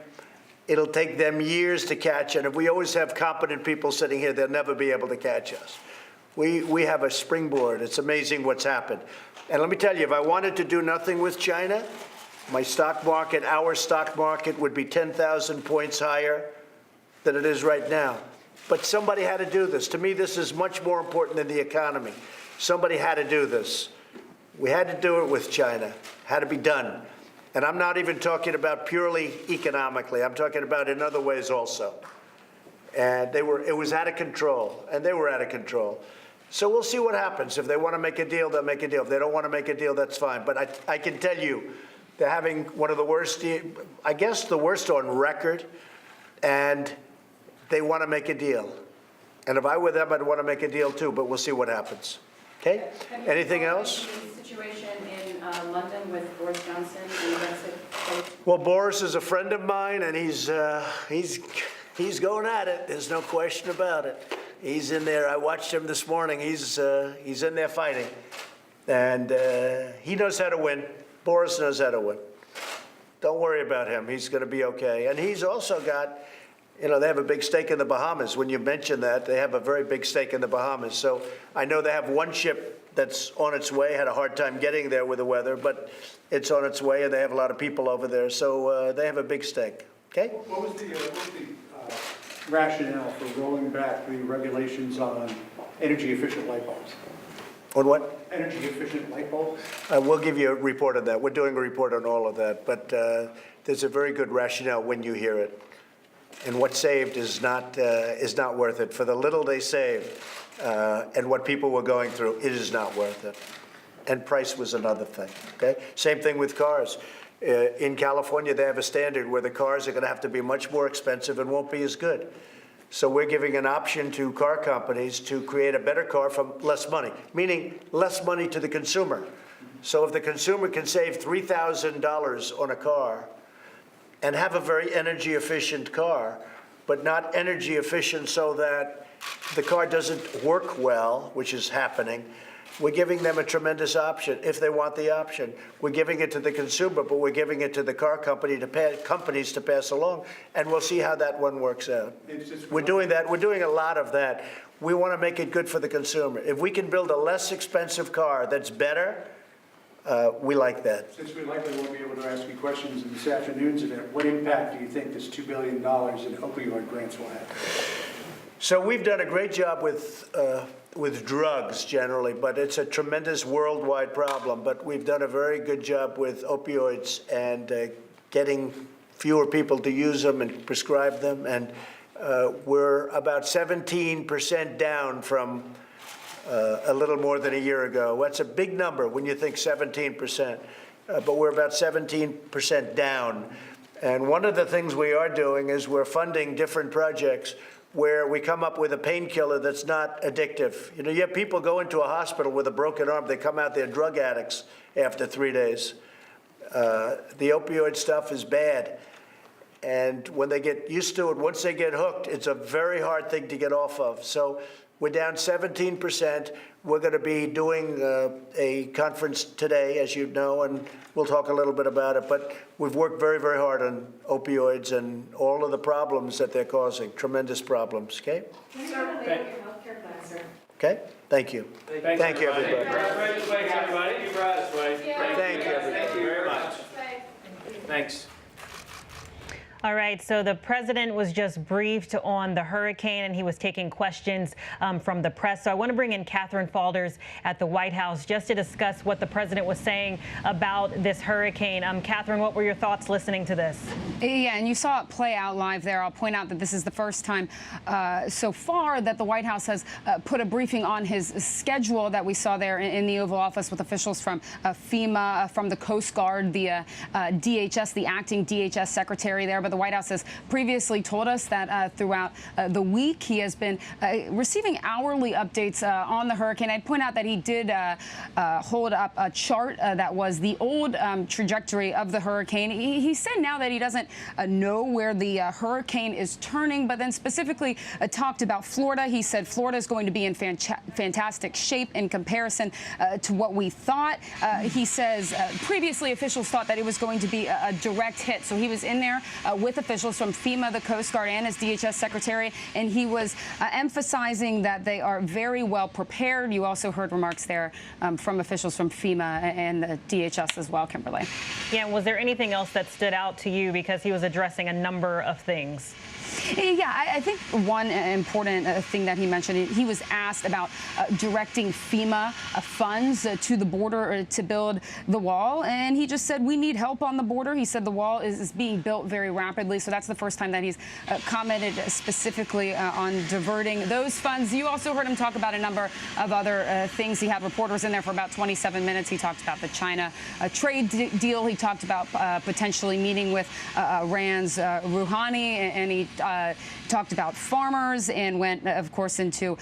it'll take them years to catch, and if we always have competent people sitting here, they'll never be able to catch us. We have a springboard. It's amazing what's happened. And let me tell you, if I wanted to do nothing with China, my stock market, our stock market would be 10,000 points higher than it is right now. But somebody had to do this. To me, this is much more important than the economy. Somebody had to do this. We had to do it with China. Had to be done. And I'm not even talking about purely economically. I'm talking about in other ways also. And it was out of control, and they were out of control. So we'll see what happens. If they want to make a deal, they'll make a deal. If they don't want to make a deal, that's fine. But I can tell you, they're having one of the worst, I guess the worst on record, and they want to make a deal. And if I were them, I'd want to make a deal too, but we'll see what happens. Okay? Anything else? The situation in London with Boris Johnson and Brexit. Well, Boris is a friend of mine, and he's going at it. There's no question about it. He's in there. I watched him this morning. He's in there fighting, and he knows how to win. Boris knows how to win. Don't worry about him. He's going to be okay. And he's also got, you know, they have a big stake in the Bahamas. When you mention that, they have a very big stake in the Bahamas. So I know they have one ship that's on its way. Had a hard time getting there with the weather, but it's on its way, and they have a lot of people over there. So they have a big stake. Okay? What was the rationale for rolling back the regulations on energy-efficient light bulbs? On what? Energy-efficient light bulbs? We'll give you a report on that. We're doing a report on all of that, but there's a very good rationale when you hear it. And what's saved is not worth it. For the little they saved and what people were going through, it is not worth it. And price was another thing, okay? Same thing with cars. In California, they have a standard where the cars are going to have to be much more expensive and won't be as good. So we're giving an option to car companies to create a better car for less money, meaning less money to the consumer. So if the consumer can save $3,000 on a car and have a very energy efficient car, but not energy efficient so that the car doesn't work well, which is happening, we're giving them a tremendous option if they want the option. We're giving it to the consumer, but we're giving it to the car company companies to pass along, and we'll see how that one works out. We're doing that. We're doing a lot of that. We want to make it good for the consumer. If we can build a less expensive car that's better, we like that. Since we likely won't be able to ask you questions in this afternoon's event, what impact do you think this $2 billion in opioid grants will have? So we've done a great job with drugs generally, but it's a tremendous worldwide problem. But we've done a very good job with opioids and getting fewer people to use them and prescribe them. And we're about 17% down from a little more than a year ago. That's a big number when you think 17%, but we're about 17% down. And one of the things we are doing is we're funding different projects where we come up with a painkiller that's not addictive. You know, you have people go into a hospital with a broken arm, they come out, they're drug addicts after 3 days. The opioid stuff is bad. And when they get used to it, once they get hooked, it's a very hard thing to get off of. So we're down 17%. We're going to be doing a conference today, as you know, and we'll talk a little bit about it. But we've worked very, very hard on opioids and all of the problems that they're causing, tremendous problems, okay? Okay, thank you. Thank you, everybody. Congratulations, everybody. You brought us, Wade. Thank you, everybody. Thank you very much. Thanks. All right, so the president was just briefed on the hurricane, and he was taking questions from the press. So I want to bring in Catherine Faulders at the White House just to discuss what the president was saying about this hurricane. Catherine, what were your thoughts listening to this? Yeah, and you saw it play out live there. I'll point out that this is the first time so far that the White House has put a briefing on his schedule that we saw there in the Oval Office with officials from FEMA, from the Coast Guard, the DHS, the acting DHS secretary there. But the White House has previously told us that throughout the week he has been receiving hourly updates on the hurricane. I'd point out that he did hold up a chart that was the old trajectory of the hurricane. He said now that he doesn't know where the hurricane is turning, but then specifically talked about Florida. He said Florida is going to be in fantastic shape in comparison to what we thought. He says previously officials thought that it was going to be a direct hit. So he was in there with officials from FEMA, the Coast Guard, and his DHS secretary, and he was emphasizing that they are very well prepared. You also heard remarks there from officials from FEMA and the DHS as well, Kimberly. Yeah, was there anything else that stood out to you, because he was addressing a number of things? Yeah, I think one important thing that he mentioned, he was asked about directing FEMA funds to the border to build the wall, and he just said we need help on the border. He said the wall is being built very rapidly, so that's the first time that he's commented specifically on diverting those funds. You also heard him talk about a number of other things. He had reporters in there for about 27 minutes. He talked about the China trade deal. He talked about potentially meeting with Iran's Rouhani, and he talked about farmers and went, of course, into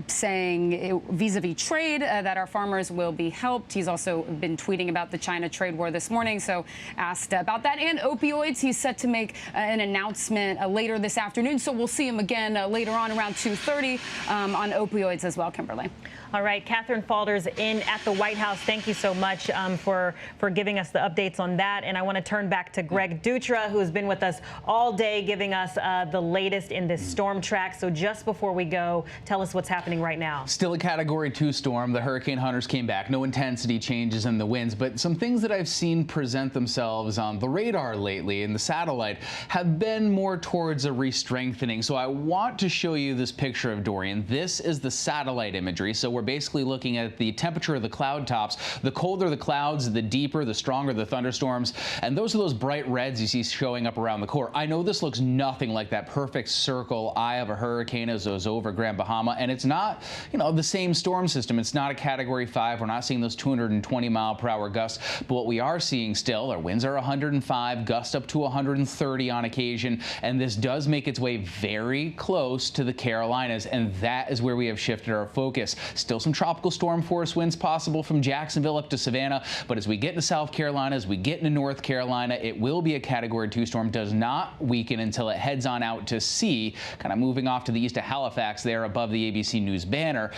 saying vis-a-vis trade that our farmers will be helped. He's also been tweeting about the China trade war this morning, so asked about that. And opioids, he's set to make an announcement later this afternoon, so we'll see him again later on around 2:30 on opioids as well, Kimberly. All right, Catherine Faulders in at the White House. Thank you so much for giving us the updates on that. And I want to turn back to Greg Dutra, who has been with us all day, giving us the latest in this storm track. So just before we go, tell us what's happening right now. Still a Category 2 storm. The hurricane hunters came back. No intensity changes in the winds, but some things that I've seen present themselves on the radar lately in the satellite have been more towards a re-strengthening. So I want to show you this picture of Dorian. This is the satellite imagery. So we're basically looking at the temperature of the cloud tops. The colder the clouds, the deeper, the stronger the thunderstorms. And those are those bright reds you see showing up around the core. I know this looks nothing like that perfect circle eye of a hurricane as it was over Grand Bahama. And it's not, you know, the same storm system. It's not a Category 5. We're not seeing those 220-mile-per-hour gusts. But what we are seeing still, our winds are 105, gusts up to 130 on occasion. And this does make its way very close to the Carolinas. And that is where we have shifted our focus. Still some tropical storm force winds possible from Jacksonville up to Savannah. But as we get into South Carolina, as we get into North Carolina, it will be a Category 2 storm. Does not weaken until it heads on out to sea, kind of moving off to the east of Halifax there above the ABC News banner.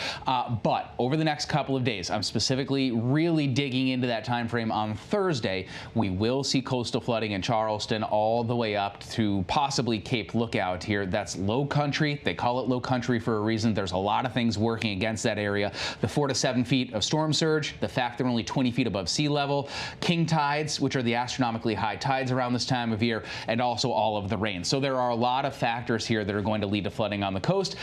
But over the next couple of days, I'm specifically really digging into that time frame on Thursday. We will see coastal flooding in Charleston all the way up to possibly Cape Lookout here. That's low country. They call it low country for a reason. There's a lot of things working against that area. The 4 to 7 feet of storm surge, the fact they're only 20 feet above sea level, king tides, which are the astronomically high tides around this time of year, and also all of the rain. So there are a lot of factors here that are going to lead to flooding on the coast.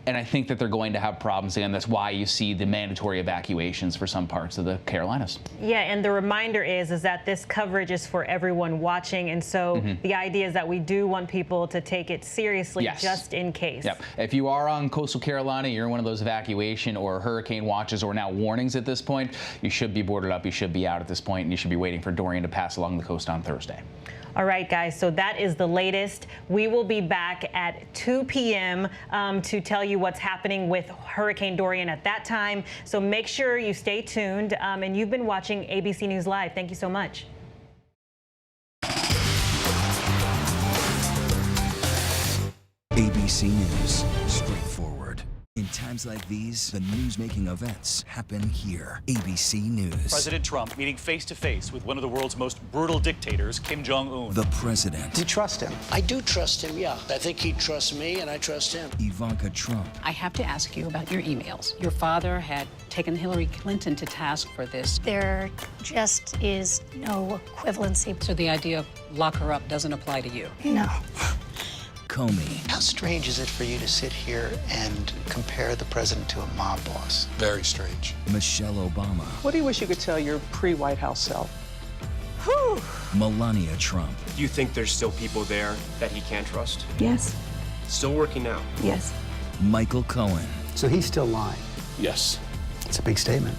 And I think that they're going to have problems, and that's why you see the mandatory evacuations for some parts of the Carolinas. Yeah, and the reminder is that this coverage is for everyone watching, and so the idea is that we do want people to take it seriously, just in case. Yep. If you are on coastal Carolina, you're in one of those evacuation or hurricane watches or now warnings at this point, you should be boarded up, you should be out at this point, and you should be waiting for Dorian to pass along the coast on Thursday. All right, guys, so that is the latest. We will be back at 2 p.m. To tell you what's happening with Hurricane Dorian at that time. So make sure you stay tuned. And you've been watching ABC News Live. Thank you so much. ABC News, straightforward. In times like these, the news-making events happen here. ABC News. President Trump meeting face-to-face with one of the world's most brutal dictators, Kim Jong-un. The president. You trust him? I do trust him, yeah. I think he trusts me, and I trust him. Ivanka Trump. I have to ask you about your emails. Your father had taken Hillary Clinton to task for this. There just is no equivalency. So the idea of lock her up doesn't apply to you? No. Comey. How strange is it for you to sit here and compare the president to a mob boss? Very strange. Michelle Obama. What do you wish you could tell your pre-White House self? Whew. Melania Trump. Do you think there's still people there that he can't trust? Yes. Still working now? Yes. Michael Cohen. So he's still lying? Yes. It's a big statement.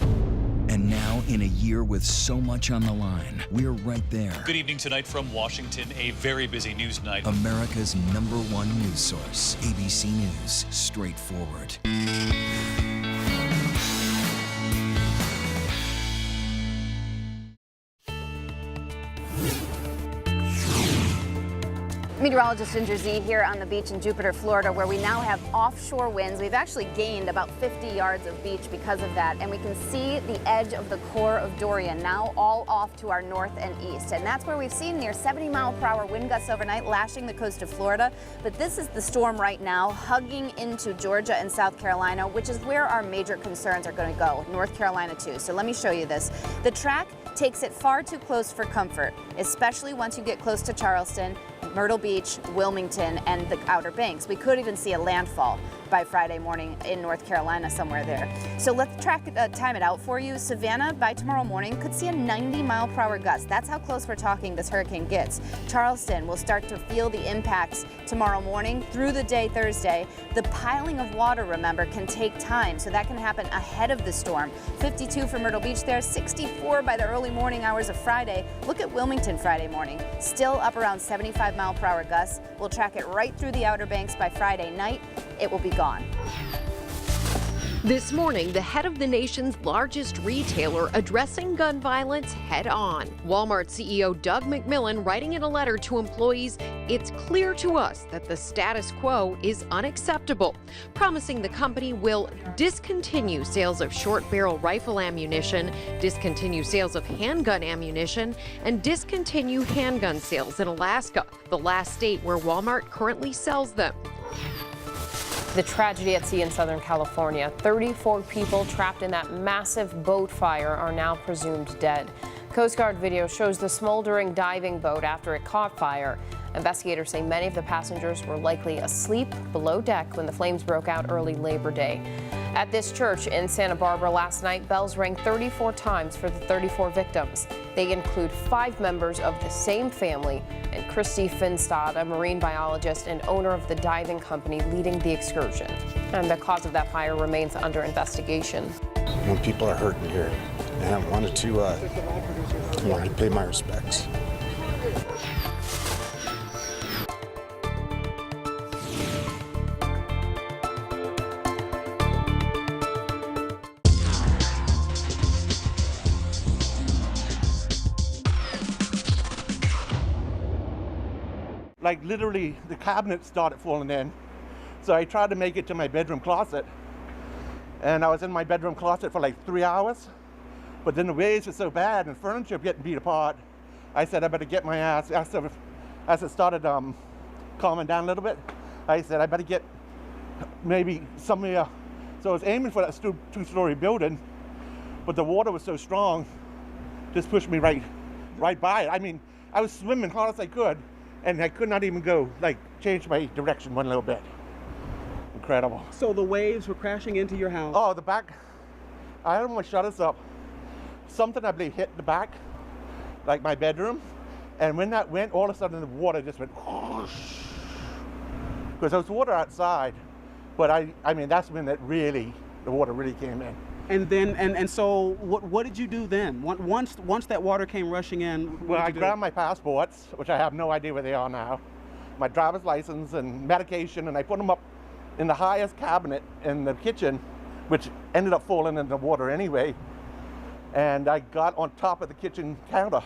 And now, in a year with so much on the line, we're right there. Good evening tonight from Washington, a very busy news night. America's #1 news source, ABC News, straightforward. Meteorologist Ginger Z here on the beach in Jupiter, Florida, where we now have offshore winds. We've actually gained about 50 yards of beach because of that, and we can see the edge of the core of Dorian now all off to our north and east. And that's where we've seen near 70-mile-per-hour wind gusts overnight, lashing the coast of Florida. But this is the storm right now, hugging into Georgia and South Carolina, which is where our major concerns are going to go. North Carolina, too. So let me show you this. The track takes it far too close for comfort, especially once you get close to Charleston, Myrtle Beach, Wilmington, and the Outer Banks. We could even see a landfall by Friday morning in North Carolina, somewhere there. So let's time it out for you. Savannah, by tomorrow morning, could see a 90-mile-per-hour gust. That's how close we're talking this hurricane gets. Charleston will start to feel the impacts tomorrow morning through the day Thursday. The piling of water, remember, can take time, so that can happen ahead of the storm. 52 for Myrtle Beach there, 64 by the early morning hours of Friday. Look at Wilmington Friday morning. Still up around 75-mile-per-hour gusts. We'll track it right through the Outer Banks by Friday night. It will be gone. This morning, the head of the nation's largest retailer addressing gun violence head on. Walmart CEO Doug McMillon writing in a letter to employees, "It's clear to us that the status quo is unacceptable," promising the company will discontinue sales of short barrel rifle ammunition, discontinue sales of handgun ammunition, and discontinue handgun sales in Alaska, the last state where Walmart currently sells them. The tragedy at sea in Southern California. 34 people trapped in that massive boat fire are now presumed dead. Coast Guard video shows the smoldering diving boat after it caught fire. Investigators say many of the passengers were likely asleep below deck when the flames broke out early Labor Day. At this church in Santa Barbara last night, bells rang 34 times for the 34 victims. They include 5 members of the same family and Christy Finstad, a marine biologist and owner of the diving company leading the excursion. And the cause of that fire remains under investigation. When people are hurting here, and I wanted to pay my respects. Like literally the cabinet started falling in. So I tried to make it to my bedroom closet. And I was in my bedroom closet for like 3 hours. But then the waves were so bad and furniture getting beat apart. I said I better get my ass, as it started calming down a little bit, I said I better get maybe somewhere. So I was aiming for that 2-story building, but the water was so strong, just pushed me right by it. I mean, I was swimming hard as I could, and I could not even go, change my direction one little bit. Incredible. So the waves were crashing into your house? Oh, the back. I had my shutters up. Something I believe hit the back, like my bedroom. And when that went, all of a sudden the water just went whoosh. Because there was water outside. But I mean, that's when the water really came in. And then, and so what did you do then? Once that water came rushing in, well, I grabbed my passports, which I have no idea where they are now, my driver's license and medication, and I put them up in the highest cabinet in the kitchen, which ended up falling in the water anyway. And I got on top of the kitchen counter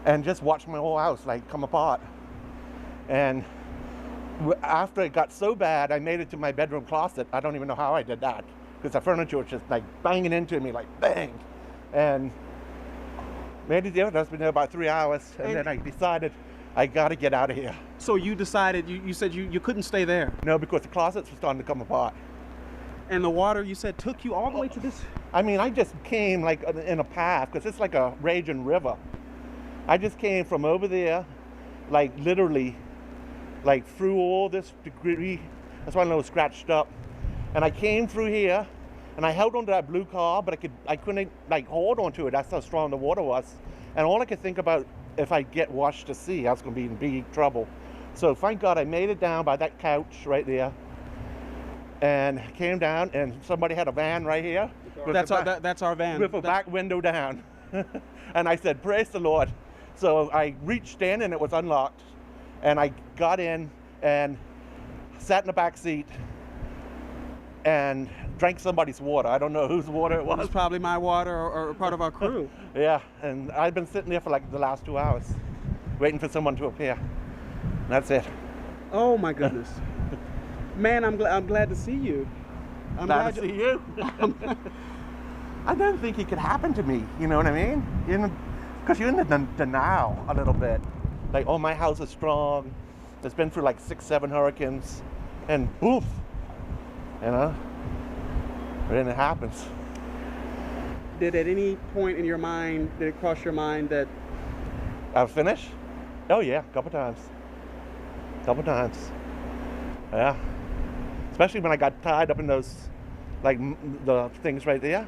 and just watched my whole house come apart. And after it got so bad, I made it to my bedroom closet. I don't even know how I did that, because the furniture was just banging into me, bang. And made it there. That's been there about 3 hours. And then I decided I got to get out of here. So you decided, you said you couldn't stay there? No, because the closets were starting to come apart. And the water, you said, took you all the way to this? I mean, I just came in a path, because it's like a raging river. I just came from over there, literally, through all this debris. That's why I know it's scratched up. And I came through here, and I held onto that blue car, but I couldn't hold onto it. That's how strong the water was. And all I could think about, if I get washed to sea, I was going to be in big trouble. So thank God I made it down by that couch right there, and came down, and somebody had a van right here. That's our van. With a back window down. And I said, praise the Lord. So I reached in, and it was unlocked. And I got in and sat in the back seat and drank somebody's water. I don't know whose water it was. It was probably my water or part of our crew. Yeah, and I've been sitting there for the last 2 hours, waiting for someone to appear. And that's it. Oh my goodness. Man, I'm glad to see you. I'm glad to see you. I don't think it could happen to me, you know what I mean? Because you're in the denial a little bit. Oh, my house is strong. It's been through 6-7 hurricanes, and poof, and then it happens. Did at any point in your mind, did it cross your mind that I'll finish? Oh yeah, a couple times. Yeah. Especially when I got tied up in those, the things right there.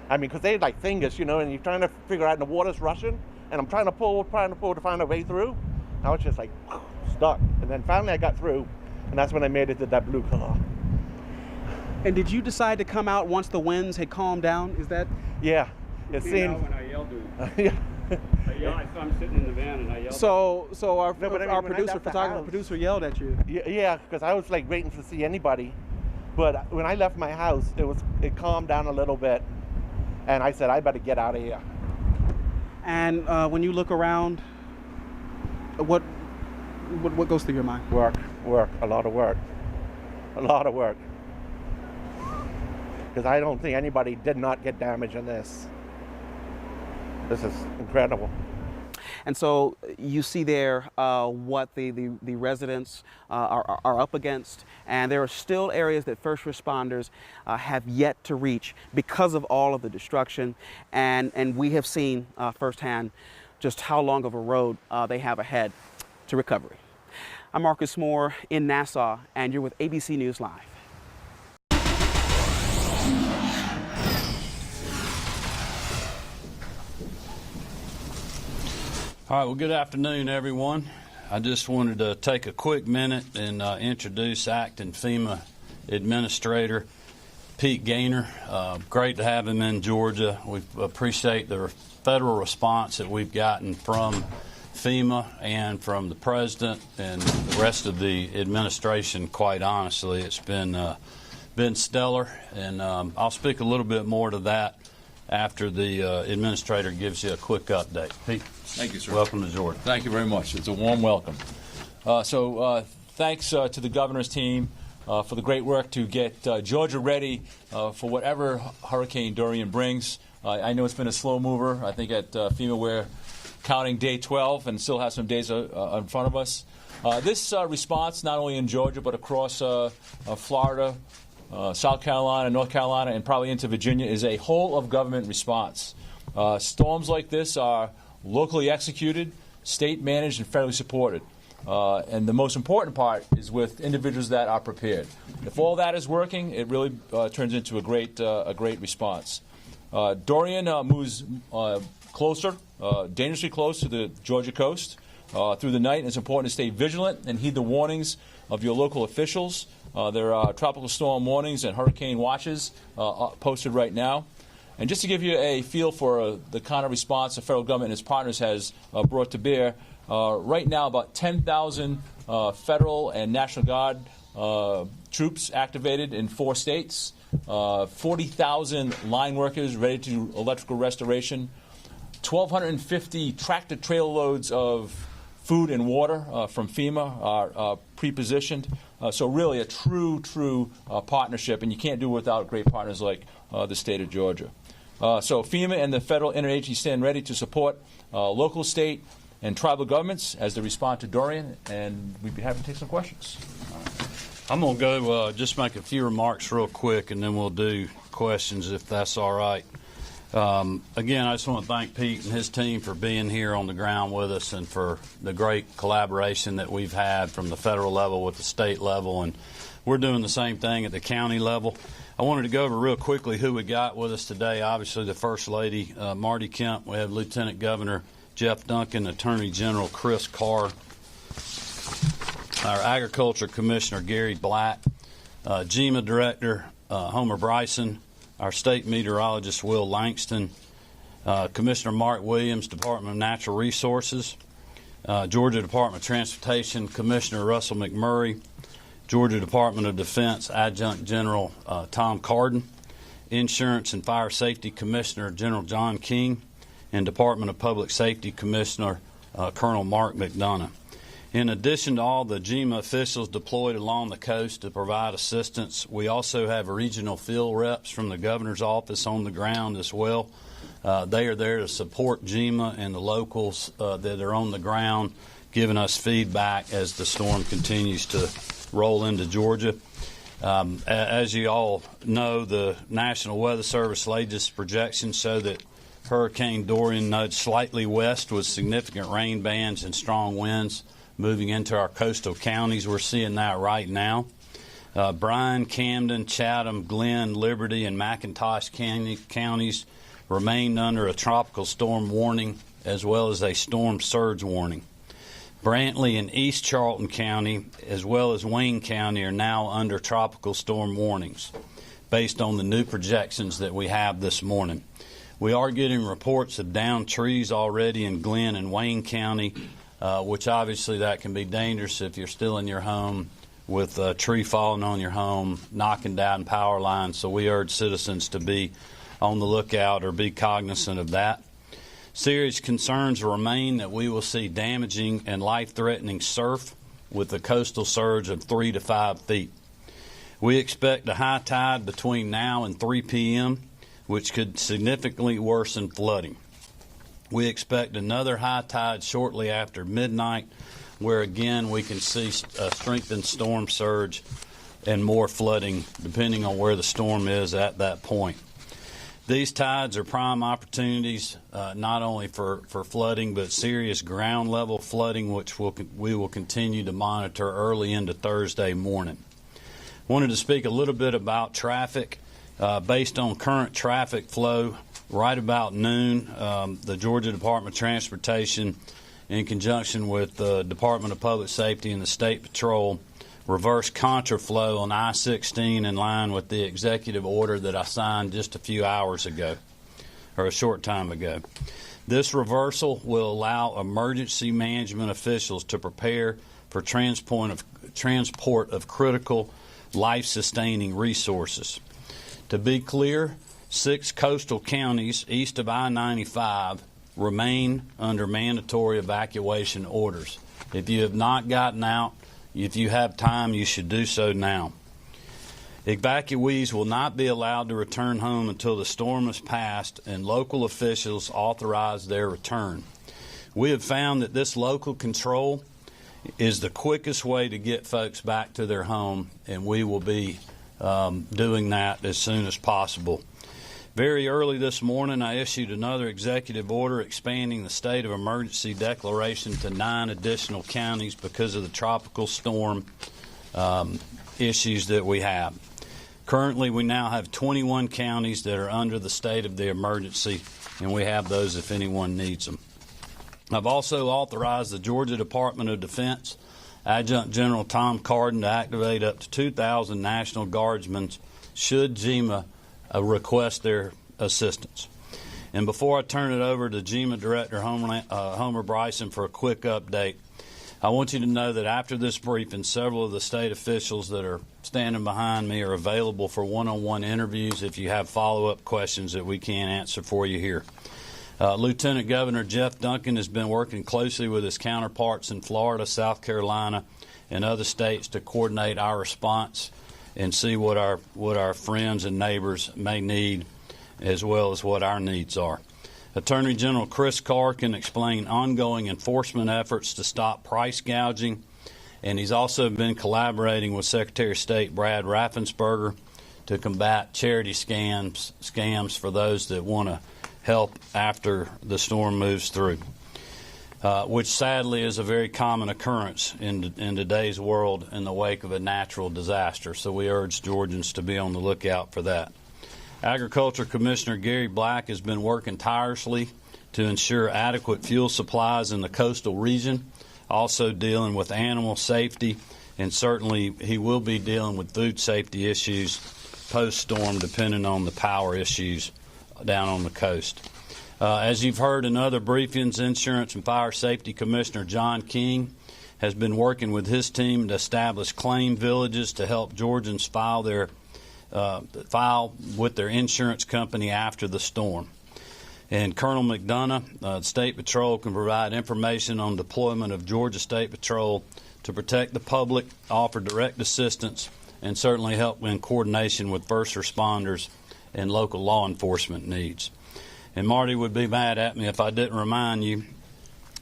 I mean, because they're like fingers, and you're trying to figure out, and the water's rushing, and I'm trying to pull to find a way through. I was just stuck. And then finally I got through, and that's when I made it to that blue car. And did you decide to come out once the winds had calmed down? Is that? Yeah. It seemed. When I yelled at yeah. I'm sitting in the van and I yelled. So our photographer producer yelled at you. Yeah, because I was waiting to see anybody, But when I left my house, it calmed down a little bit, and I said, I better get out of here. And when you look around, what goes through your mind? Work, a lot of work. Because I don't think anybody did not get damaged in this. This is incredible. And so you see there what the residents are up against, and there are still areas that first responders have yet to reach because of all of the destruction, and we have seen firsthand just how long of a road they have ahead to recovery. I'm Marcus Moore in Nassau, and you're with ABC News Live. All right, well, good afternoon, everyone. I just wanted to take a quick minute and introduce Acting FEMA Administrator Pete Gaynor. Great to have him in Georgia. We appreciate the federal response that we've gotten from FEMA and from the President and the rest of the administration. Quite honestly, it's been stellar, and I'll speak a little bit more to that after the administrator gives you a quick update. Pete? Thank you, sir. Welcome to Georgia. Thank you very much. It's a warm welcome. Thanks to the governor's team for the great work to get Georgia ready for whatever Hurricane Dorian brings. I know it's been a slow mover. I think at FEMA we're counting day 12 and still have some days in front of us. This response, not only in Georgia but across Florida, South Carolina, North Carolina, and probably into Virginia, is a whole-of-government response. Storms like this are locally executed, state-managed, and federally supported. And the most important part is with individuals that are prepared. If all that is working, it really turns into a great response. Dorian moves closer, dangerously close to the Georgia coast through the night, and it's important to stay vigilant and heed the warnings of your local officials. There are tropical storm warnings and hurricane watches posted right now. And just to give you a feel for the kind of response the federal government and its partners has brought to bear, right now about 10,000 federal and National Guard troops activated in 4 states, 40,000 line workers ready to do electrical restoration, 1,250 tractor-trailer loads of food and water from FEMA are pre-positioned. So really a true partnership, and you can't do it without great partners like the state of Georgia. So FEMA and the federal interagency stand ready to support local, state, and tribal governments as they respond to Dorian, and we'd be happy to take some questions. I'm going to go just make a few remarks real quick, and then we'll do questions if that's all right. Again, I just want to thank Pete and his team for being here on the ground with us and for the great collaboration that we've had from the federal level with the state level, and we're doing the same thing at the county level. I wanted to go over real quickly who we got with us today. Obviously, the First Lady, Marty Kemp. We have Lieutenant Governor Jeff Duncan, Attorney General Chris Carr, our Agriculture Commissioner Gary Black, GEMA Director Homer Bryson, our State Meteorologist Will Langston, Commissioner Mark Williams, Department of Natural Resources, Georgia Department of Transportation Commissioner Russell McMurray, Georgia Department of Defense Adjunct General Tom Carden, Insurance and Fire Safety Commissioner General John King, and Department of Public Safety Commissioner Colonel Mark McDonough. In addition to all the GEMA officials deployed along the coast to provide assistance, we also have regional field reps from the governor's office on the ground as well. They are there to support GEMA and the locals that are on the ground, giving us feedback as the storm continues to roll into Georgia. As you all know, the National Weather Service latest projections show that Hurricane Dorian nudged slightly west with significant rain bands and strong winds moving into our coastal counties. We're seeing that right now. Bryan, Camden, Chatham, Glenn, Liberty, and McIntosh counties remained under a tropical storm warning as well as a storm surge warning. Brantley and East Charlton County, as well as Wayne County, are now under tropical storm warnings based on the new projections that we have this morning. We are getting reports of downed trees already in Glenn and Wayne County, which obviously that can be dangerous if you're still in your home with a tree falling on your home, knocking down power lines. So we urge citizens to be on the lookout or be cognizant of that. Serious concerns remain that we will see damaging and life-threatening surf with a coastal surge of 3 to 5 feet. We expect a high tide between now and 3 p.m., which could significantly worsen flooding. We expect another high tide shortly after midnight, where again we can see a strengthened storm surge and more flooding depending on where the storm is at that point. These tides are prime opportunities not only for flooding but serious ground level flooding, which we will continue to monitor early into Thursday morning. Wanted to speak a little bit about traffic. Based on current traffic flow, right about noon, the Georgia Department of Transportation, in conjunction with the Department of Public Safety and the State Patrol, reversed contraflow on I-16 in line with the executive order that I signed just a few hours ago, or a short time ago. This reversal will allow emergency management officials to prepare for transport of critical life-sustaining resources. To be clear, 6 coastal counties east of I-95 remain under mandatory evacuation orders. If you have not gotten out, if you have time, you should do so now. Evacuees will not be allowed to return home until the storm has passed and local officials authorize their return. We have found that this local control is the quickest way to get folks back to their home, and we will be doing that as soon as possible. Very early this morning, I issued another executive order expanding the state of emergency declaration to 9 additional counties because of the tropical storm issues that we have. Currently, we now have 21 counties that are under the state of the emergency, and we have those if anyone needs them. I've also authorized the Georgia Department of Defense Adjutant General Tom Carden to activate up to 2,000 National Guardsmen should GEMA request their assistance. And before I turn it over to GEMA Director Homer Bryson for a quick update, I want you to know that after this briefing, several of the state officials that are standing behind me are available for one-on-one interviews if you have follow-up questions that we can't answer for you here. Lieutenant Governor Jeff Duncan has been working closely with his counterparts in Florida, South Carolina, and other states to coordinate our response and see what our friends and neighbors may need, as well as what our needs are. Attorney General Chris Carr can explain ongoing enforcement efforts to stop price gouging, and he's also been collaborating with Secretary of State Brad Raffensperger to combat charity scams for those that want to help after the storm moves through, which sadly is a very common occurrence in today's world in the wake of a natural disaster. So we urge Georgians to be on the lookout for that. Agriculture Commissioner Gary Black has been working tirelessly to ensure adequate fuel supplies in the coastal region, also dealing with animal safety, and certainly he will be dealing with food safety issues post-storm depending on the power issues down on the coast. As you've heard in other briefings, Insurance and Fire Safety Commissioner John King has been working with his team to establish claim villages to help Georgians file with their insurance company after the storm. And Colonel McDonough, State Patrol, can provide information on deployment of Georgia State Patrol to protect the public, offer direct assistance, and certainly help in coordination with first responders and local law enforcement needs. And Marty would be mad at me if I didn't remind you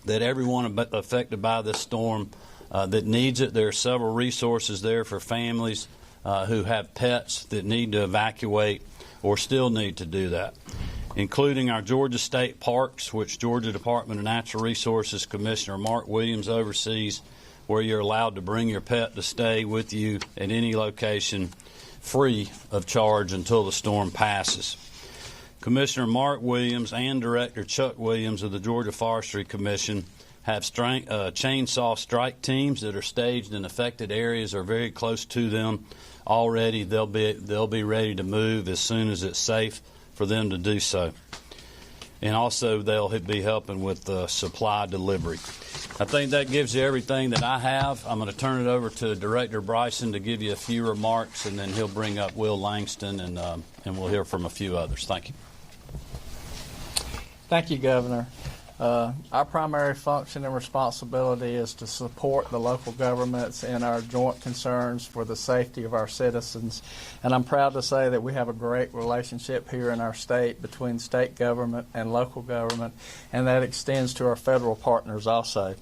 that everyone affected by this storm that needs it, there are several resources there for families who have pets that need to evacuate or still need to do that, including our Georgia State Parks, which Georgia Department of Natural Resources Commissioner Mark Williams oversees, where you're allowed to bring your pet to stay with you at any location free of charge until the storm passes. Commissioner Mark Williams and Director Chuck Williams of the Georgia Forestry Commission have chainsaw strike teams that are staged in affected areas or very close to them already. They'll be ready to move as soon as it's safe for them to do so. and also they'll be helping with supply delivery. I think that gives you everything that I have. I'm going to turn it over to Director Bryson to give you a few remarks, and then he'll bring up Will Langston, and we'll hear from a few others. Thank you. Thank you, Governor. Our primary function and responsibility is to support the local governments in our joint concerns for the safety of our citizens. And I'm proud to say that we have a great relationship here in our state between state government and local government, and that extends to our federal partners also.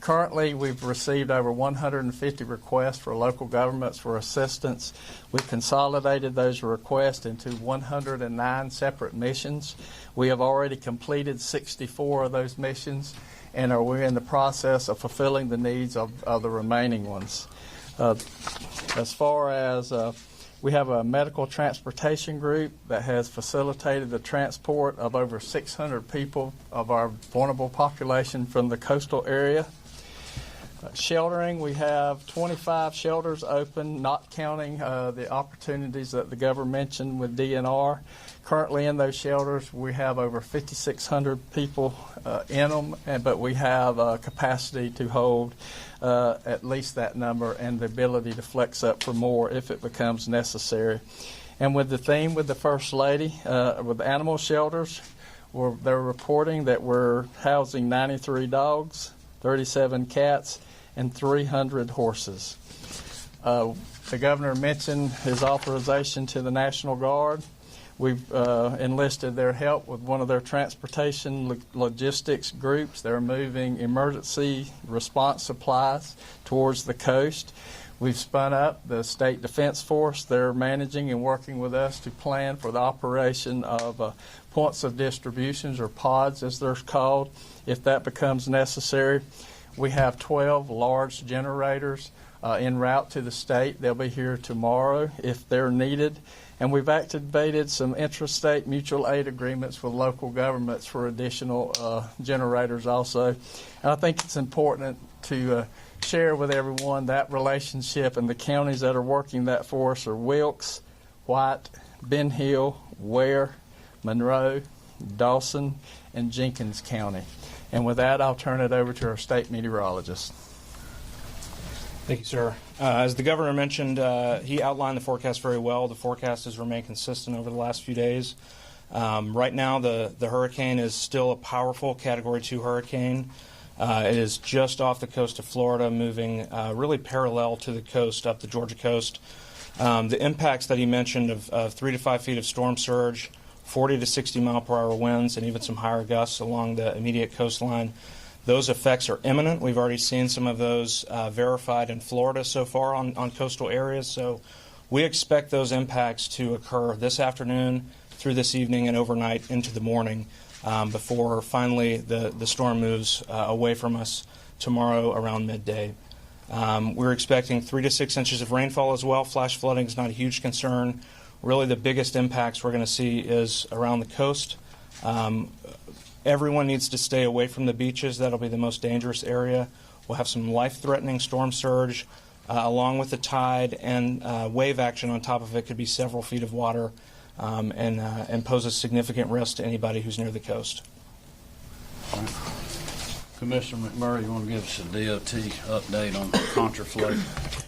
Currently, we've received over 150 requests for local governments for assistance. We've consolidated those requests into 109 separate missions. We have already completed 64 of those missions, and we're in the process of fulfilling the needs of the remaining ones. As far as we have a medical transportation group that has facilitated the transport of over 600 people of our vulnerable population from the coastal area. Sheltering, we have 25 shelters open, not counting the opportunities that the governor mentioned with DNR. Currently in those shelters, we have over 5,600 people in them, but we have capacity to hold at least that number and the ability to flex up for more if it becomes necessary. And with the theme with the First Lady, with animal shelters, they're reporting that we're housing 93 dogs, 37 cats, and 300 horses. The governor mentioned his authorization to the National Guard. We've enlisted their help with one of their transportation logistics groups. They're moving emergency response supplies towards the coast. We've spun up the State Defense Force. They're managing and working with us to plan for the operation of points of distributions, or pods as they're called, if that becomes necessary. We have 12 large generators en route to the state. They'll be here tomorrow if they're needed. And we've activated some intrastate mutual aid agreements with local governments for additional generators also. And I think it's important to share with everyone that relationship, and the counties that are working that for us are Wilkes, White, Ben Hill, Ware, Monroe, Dawson, and Jenkins County. And with that, I'll turn it over to our state meteorologist. Thank you, sir. As the governor mentioned, he outlined the forecast very well. The forecast has remained consistent over the last few days. Right now, the hurricane is still a powerful Category 2 hurricane. It is just off the coast of Florida, moving really parallel to the coast, up the Georgia coast. The impacts that he mentioned of 3 to 5 feet of storm surge, 40 to 60 mile per hour winds, and even some higher gusts along the immediate coastline, those effects are imminent. We've already seen some of those verified in Florida so far on coastal areas. So we expect those impacts to occur this afternoon, through this evening, and overnight into the morning before finally the storm moves away from us tomorrow around midday. We're expecting 3 to 6 inches of rainfall as well. Flash flooding is not a huge concern. Really the biggest impacts we're going to see is around the coast. Everyone needs to stay away from the beaches. That'll be the most dangerous area. We'll have some life-threatening storm surge along with the tide, and wave action on top of it could be several feet of water and pose a significant risk to anybody who's near the coast. Commissioner McMurray, you want to give us a DOT update on contraflow?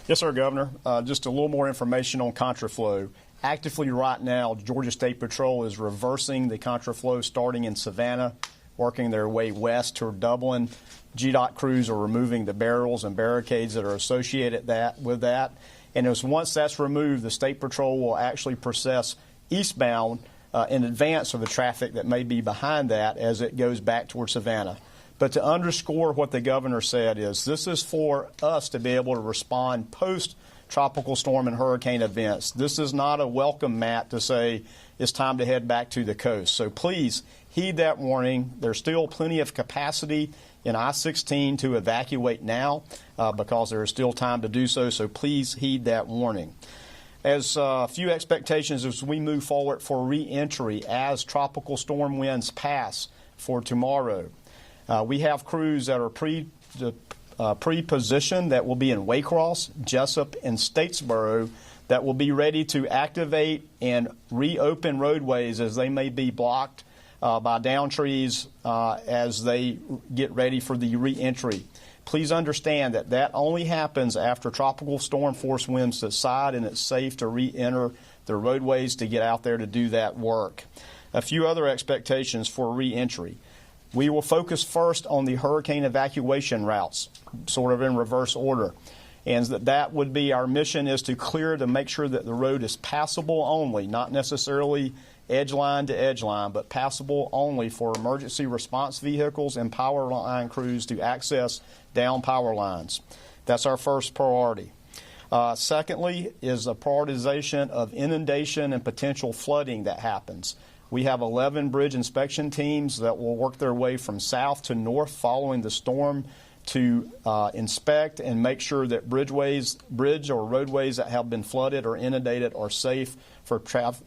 Yes, sir, Governor. Just a little more information on contraflow. Actively right now, Georgia State Patrol is reversing the contraflow starting in Savannah, working their way west toward Dublin. GDOT crews are removing the barrels and barricades that are associated with that. And once that's removed, the State Patrol will actually process eastbound in advance of the traffic that may be behind that as it goes back toward Savannah. But to underscore what the governor said is this is for us to be able to respond post-tropical storm and hurricane events. This is not a welcome mat to say it's time to head back to the coast. So please heed that warning. There's still plenty of capacity in I-16 to evacuate now because there is still time to do so. So please heed that warning. As a few expectations as we move forward for re-entry as tropical storm winds pass for tomorrow. We have crews that are pre-positioned that will be in Waycross, Jessup, and Statesboro that will be ready to activate and reopen roadways as they may be blocked by down trees as they get ready for the re-entry. Please understand that that only happens after tropical storm force winds subside and it's safe to re-enter the roadways to get out there to do that work. A few other expectations for re-entry. We will focus first on the hurricane evacuation routes, sort of in reverse order. And that would be our mission, is to clear to make sure that the road is passable only, not necessarily edge line to edge line, but passable only for emergency response vehicles and power line crews to access down power lines. That's our first priority. Secondly is the prioritization of inundation and potential flooding that happens. We have 11 bridge inspection teams that will work their way from south to north following the storm to inspect and make sure that bridge or roadways that have been flooded or inundated are safe for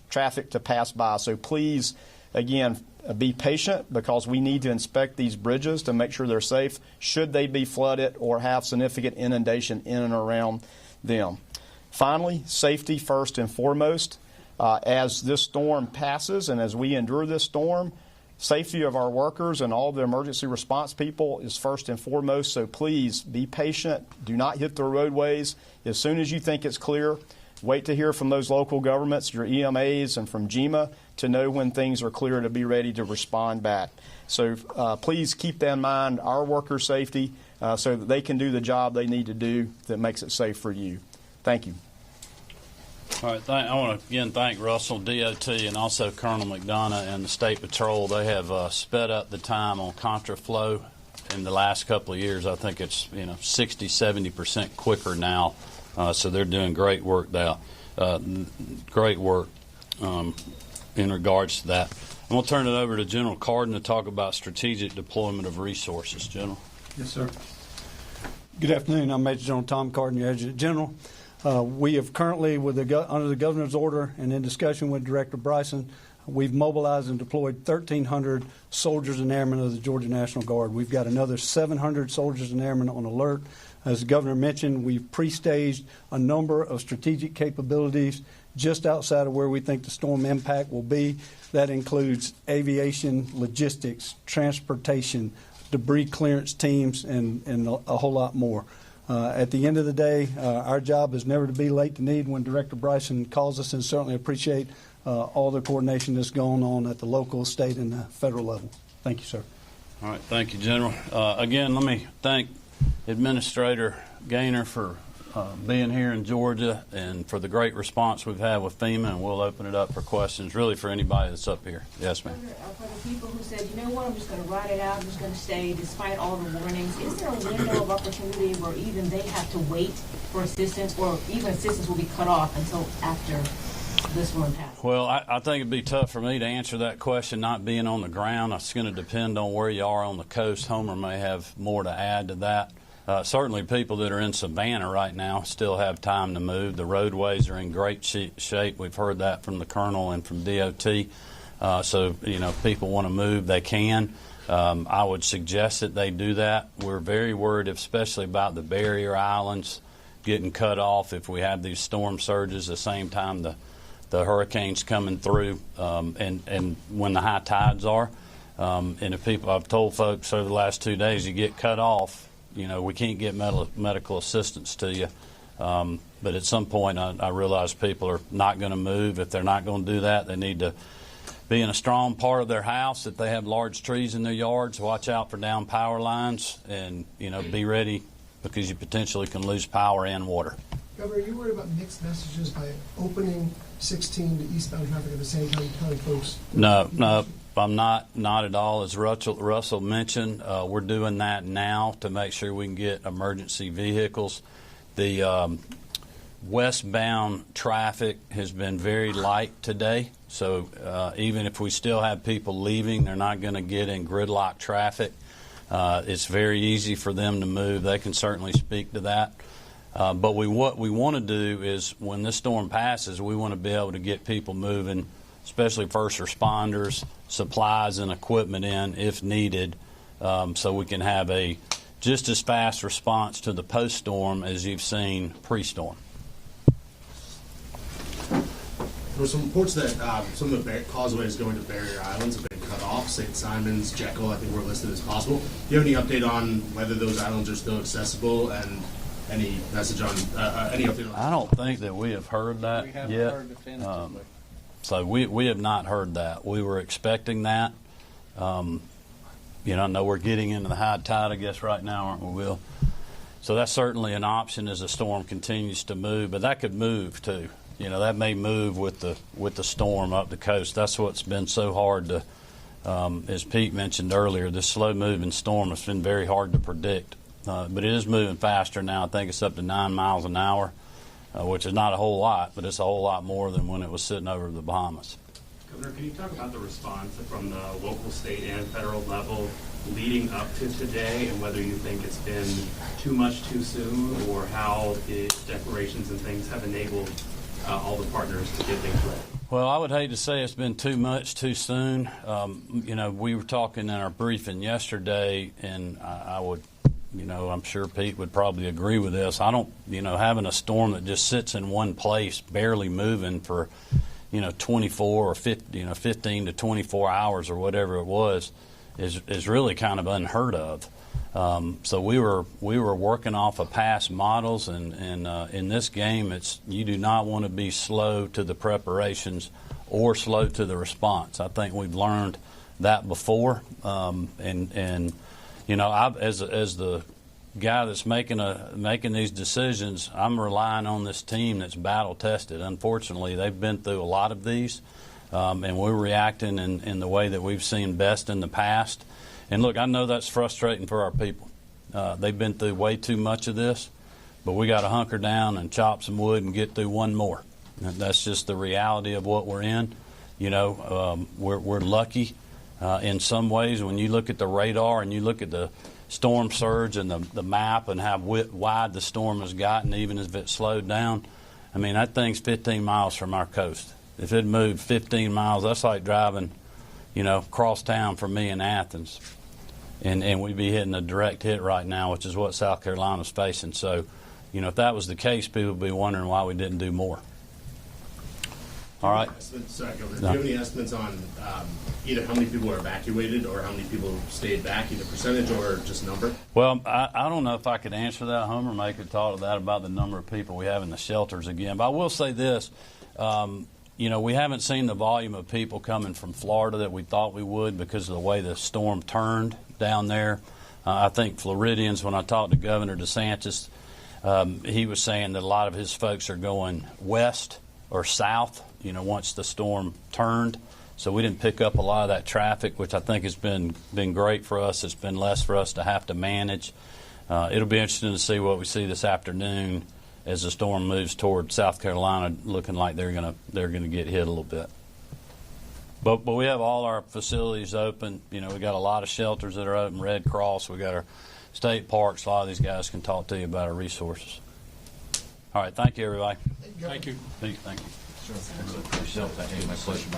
traffic to pass by. So please, again, be patient, because we need to inspect these bridges to make sure they're safe should they be flooded or have significant inundation in and around them. Finally, safety first and foremost. As this storm passes and as we endure this storm, safety of our workers and all the emergency response people is first and foremost. So please be patient. Do not hit the roadways. As soon as you think it's clear, wait to hear from those local governments, your EMAs, and from GEMA to know when things are clear to be ready to respond back. So please keep that in mind, our workers' safety, so that they can do the job they need to do that makes it safe for you. Thank you. All right, I want to again thank Russell, DOT, and also Colonel McDonough and the State Patrol. They have sped up the time on contraflow in the last couple of years. I think it's 60-70% quicker now, so they're doing great work now. Great work in regards to that. I'm going to turn it over to General Carden to talk about strategic deployment of resources. General. Yes, sir. Good afternoon. I'm Major General Tom Carden, your Adjutant General. We have currently, under the Governor's order and in discussion with Director Bryson, we've mobilized and deployed 1,300 soldiers and airmen of the Georgia National Guard. We've got another 700 soldiers and airmen on alert. As the Governor mentioned, we've pre-staged a number of strategic capabilities just outside of where we think the storm impact will be. That includes aviation, logistics, transportation, debris clearance teams, and a whole lot more. At the end of the day, our job is never to be late to need when Director Bryson calls us, and certainly appreciate all the coordination that's going on at the local, state, and the federal level. Thank you, sir. All right, thank you, General. Again, let me thank Administrator Gaynor for being here in Georgia and for the great response we've had with FEMA, and we'll open it up for questions, really, for anybody that's up here. Yes, ma'am. For the people who said, you know what, I'm just going to ride it out, I'm just going to stay despite all the warnings, is there a window of opportunity where even they have to wait for assistance, or even assistance will be cut off until after this one passes? Well, I think it'd be tough for me to answer that question, not being on the ground. It's going to depend on where you are on the coast. Homer may have more to add to that. Certainly people that are in Savannah right now still have time to move. The roadways are in great shape. We've heard that from the Colonel and from DOT. So, if people want to move, they can. I would suggest that they do that. We're very worried, especially about the barrier islands getting cut off if we have these storm surges the same time the hurricane's coming through, and when the high tides are. And if I've told folks over the last 2 days, you get cut off, we can't get medical assistance to you. But at some point, I realize people are not going to move. If they're not going to do that, they need to be in a strong part of their house. If they have large trees in their yards, watch out for down power lines, and be ready, because you potentially can lose power and water. Governor, are you worried about mixed messages by opening 16 to eastbound traffic at the same time, telling folks? No, I'm not at all. As Russell mentioned, we're doing that now to make sure we can get emergency vehicles. The westbound traffic has been very light today, so even if we still have people leaving, they're not going to get in gridlock traffic. It's very easy for them to move. They can certainly speak to that. But what we want to do is, when this storm passes, we want to be able to get people moving, especially first responders, supplies and equipment in if needed, so we can have a just as fast response to the post-storm as you've seen pre-storm. There were some reports that some of the causeways going to barrier islands have been cut off. St. Simons, Jekyll, I think were listed as possible. Do you have any update on whether those islands are still accessible, and any message on any update on? I don't think that we have heard that yet. So we have not heard that. We were expecting that. I know we're getting into the high tide, I guess, right now, aren't we, Will? So that's certainly an option as the storm continues to move, but that could move too. That may move with the storm up the coast. That's what's been so hard to, as Pete mentioned earlier, this slow-moving storm has been very hard to predict. But it is moving faster now. I think it's up to 9 miles an hour, which is not a whole lot, but it's a whole lot more than when it was sitting over the Bahamas. Governor, can you talk about the response from the local, state, and federal level leading up to today, and whether you think it's been too much too soon, or how the declarations and things have enabled all the partners to get things ready? Well, I would hate to say it's been too much too soon. We were talking in our briefing yesterday, and I would, I'm sure Pete would probably agree with this. I don't, having a storm that just sits in one place, barely moving for, 24 or 15 to 24 hours or whatever it was, is really kind of unheard of. So we were working off of past models, and in this game, you do not want to be slow to the preparations or slow to the response. I think we've learned that before, as the guy that's making these decisions, I'm relying on this team that's battle tested. Unfortunately, they've been through a lot of these, and we're reacting in the way that we've seen best in the past. And look, I know that's frustrating for our people. They've been through way too much of this, but we got to hunker down and chop some wood and get through one more. And that's just the reality of what we're in. We're lucky in some ways. When you look at the radar and you look at the storm surge and the map and how wide the storm has gotten, even if it slowed down, I mean, that thing's 15 miles from our coast. If it moved 15 miles, that's like driving, across town for me in Athens. And we'd be hitting a direct hit right now, which is what South Carolina's facing. So, if that was the case, people would be wondering why we didn't do more. All right. Sorry, Governor. Do you have any estimates on either how many people were evacuated or how many people stayed back, either percentage or just number? Well, I don't know if I could answer that. Homer may could talk to that about the number of people we have in the shelters again. But I will say this. We haven't seen the volume of people coming from Florida that we thought we would because of the way the storm turned down there. I think Floridians, when I talked to Governor DeSantis, he was saying that a lot of his folks are going west or south, once the storm turned. So we didn't pick up a lot of that traffic, which I think has been great for us. It's been less for us to have to manage. It'll be interesting to see what we see this afternoon as the storm moves toward South Carolina, looking like they're gonna get hit a little bit. But we have all our facilities open. We got a lot of shelters that are open. Red Cross. We got our state parks. A lot of these guys can talk to you about our resources. All right. Thank you, everybody. Thank you. Thank you. Sure. My pleasure.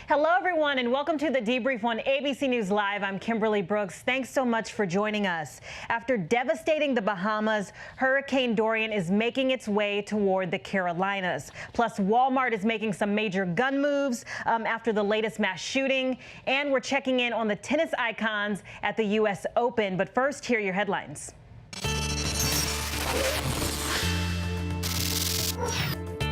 Hello, everyone, and welcome to the Debrief on ABC News Live. I'm Kimberly Brooks. Thanks so much for joining us. After devastating the Bahamas, Hurricane Dorian is making its way toward the Carolinas. Plus, Walmart is making some major gun moves after the latest mass shooting. And we're checking in on the tennis icons at the U.S. Open. But first, here are your headlines.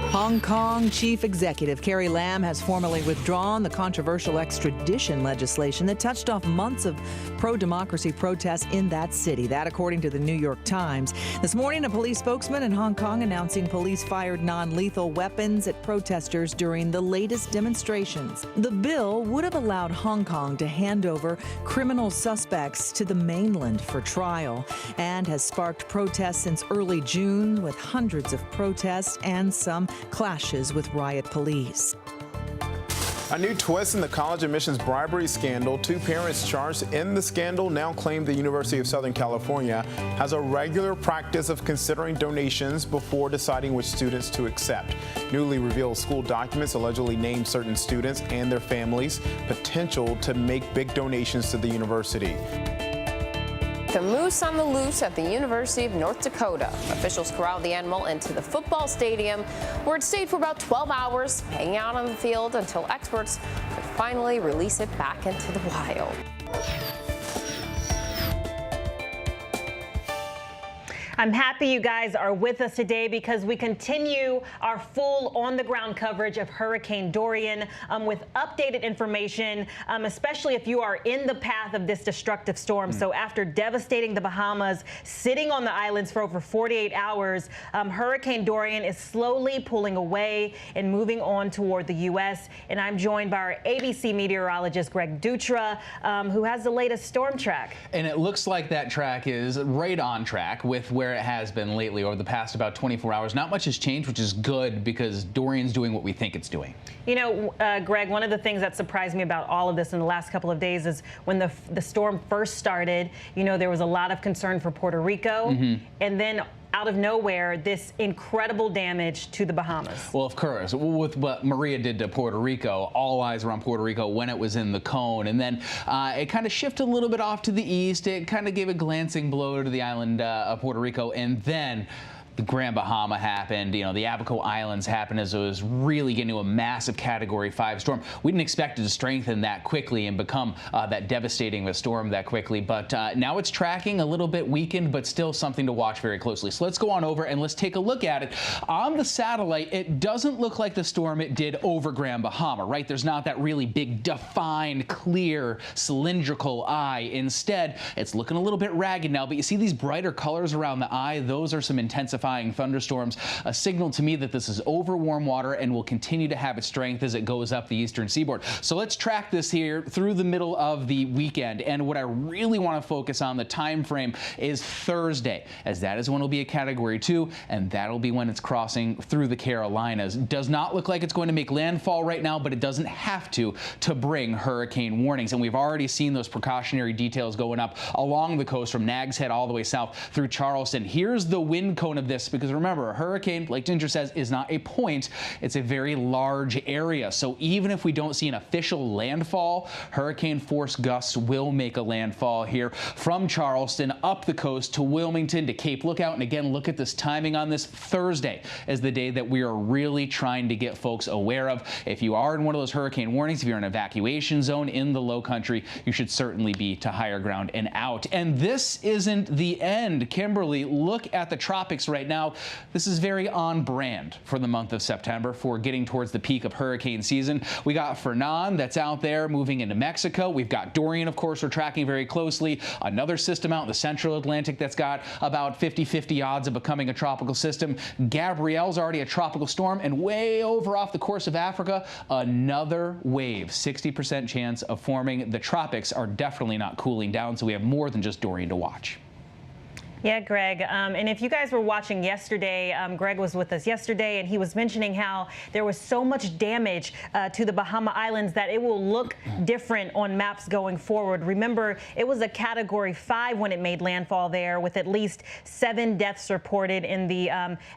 Hong Kong Chief Executive Carrie Lam has formally withdrawn the controversial extradition legislation that touched off months of pro-democracy protests in that city. That, according to the New York Times. This morning, a police spokesman in Hong Kong announcing police fired non-lethal weapons at protesters during the latest demonstrations. The bill would have allowed Hong Kong to hand over criminal suspects to the mainland for trial and has sparked protests since early June, with hundreds of protests and some clashes with riot police. A new twist in the college admissions bribery scandal. Two parents charged in the scandal now claim the University of Southern California has a regular practice of considering donations before deciding which students to accept. Newly revealed school documents allegedly name certain students and their families potential to make big donations to the university. The moose on the loose at the University of North Dakota. Officials corralled the animal into the football stadium, where it stayed for about 12 hours, hanging out on the field until experts could finally release it back into the wild. I'm happy you guys are with us today because we continue our full on-the-ground coverage of Hurricane Dorian with updated information, especially if you are in the path of this destructive storm. So after devastating the Bahamas, sitting on the islands for over 48 hours, Hurricane Dorian is slowly pulling away and moving on toward the U.S. And I'm joined by our ABC meteorologist, Greg Dutra, who has the latest storm track. And it looks like that track is right on track with where it has been lately over the past about 24 hours. Not much has changed, which is good because Dorian's doing what we think it's doing. You know, Greg, one of the things that surprised me about all of this in the last couple of days is when the storm first started, you know, there was a lot of concern for Puerto Rico. And then out of nowhere, this incredible damage to the Bahamas. Well, of course, with what Maria did to Puerto Rico, all eyes were on Puerto Rico when it was in the cone. And then it kind of shifted a little bit off to the east. It kind of gave a glancing blow to the island of Puerto Rico. And then the Grand Bahama happened, you know, the Abaco Islands happened as it was really getting to a massive Category 5 storm. We didn't expect it to strengthen that quickly and become that devastating of a storm that quickly, but now it's tracking a little bit weakened, but still something to watch very closely. So let's go on over and let's take a look at it. On the satellite, it doesn't look like the storm it did over Grand Bahama, right? There's not that really big, defined, clear, cylindrical eye. Instead, it's looking a little bit ragged now, but you see these brighter colors around the eye? Those are some intensified thunderstorms, a signal to me that this is over warm water and will continue to have its strength as it goes up the eastern seaboard. So let's track this here through the middle of the weekend. And what I really want to focus on, the time frame, is Thursday, as that is when it'll be a Category 2, and that'll be when it's crossing through the Carolinas. Does not look like it's going to make landfall right now, but it doesn't have to bring hurricane warnings. And we've already seen those precautionary details going up along the coast from Nags Head all the way south through Charleston. Here's the wind cone of this, because remember, a hurricane, like Ginger says, is not a point. It's a very large area. So even if we don't see an official landfall, hurricane force gusts will make a landfall here from Charleston up the coast to Wilmington to Cape Lookout. And again, look at this timing on this. Thursday is the day that we are really trying to get folks aware of. If you are in one of those hurricane warnings, if you're in an evacuation zone in the low country, you should certainly be to higher ground and out. And this isn't the end. Kimberly, look at the tropics right now. This is very on brand for the month of September for getting towards the peak of hurricane season. We got Fernand that's out there moving into Mexico. We've got Dorian, of course, we're tracking very closely. Another system out in the central Atlantic that's got about 50-50 odds of becoming a tropical system. Gabrielle's already a tropical storm, and way over off the course of Africa, another wave. 60% chance of forming. The tropics are definitely not cooling down, so we have more than just Dorian to watch. Yeah, Greg. And if you guys were watching yesterday, Greg was with us yesterday, and he was mentioning how there was so much damage to the Bahama Islands that it will look different on maps going forward. Remember, it was a Category 5 when it made landfall there, with at least 7 deaths reported in the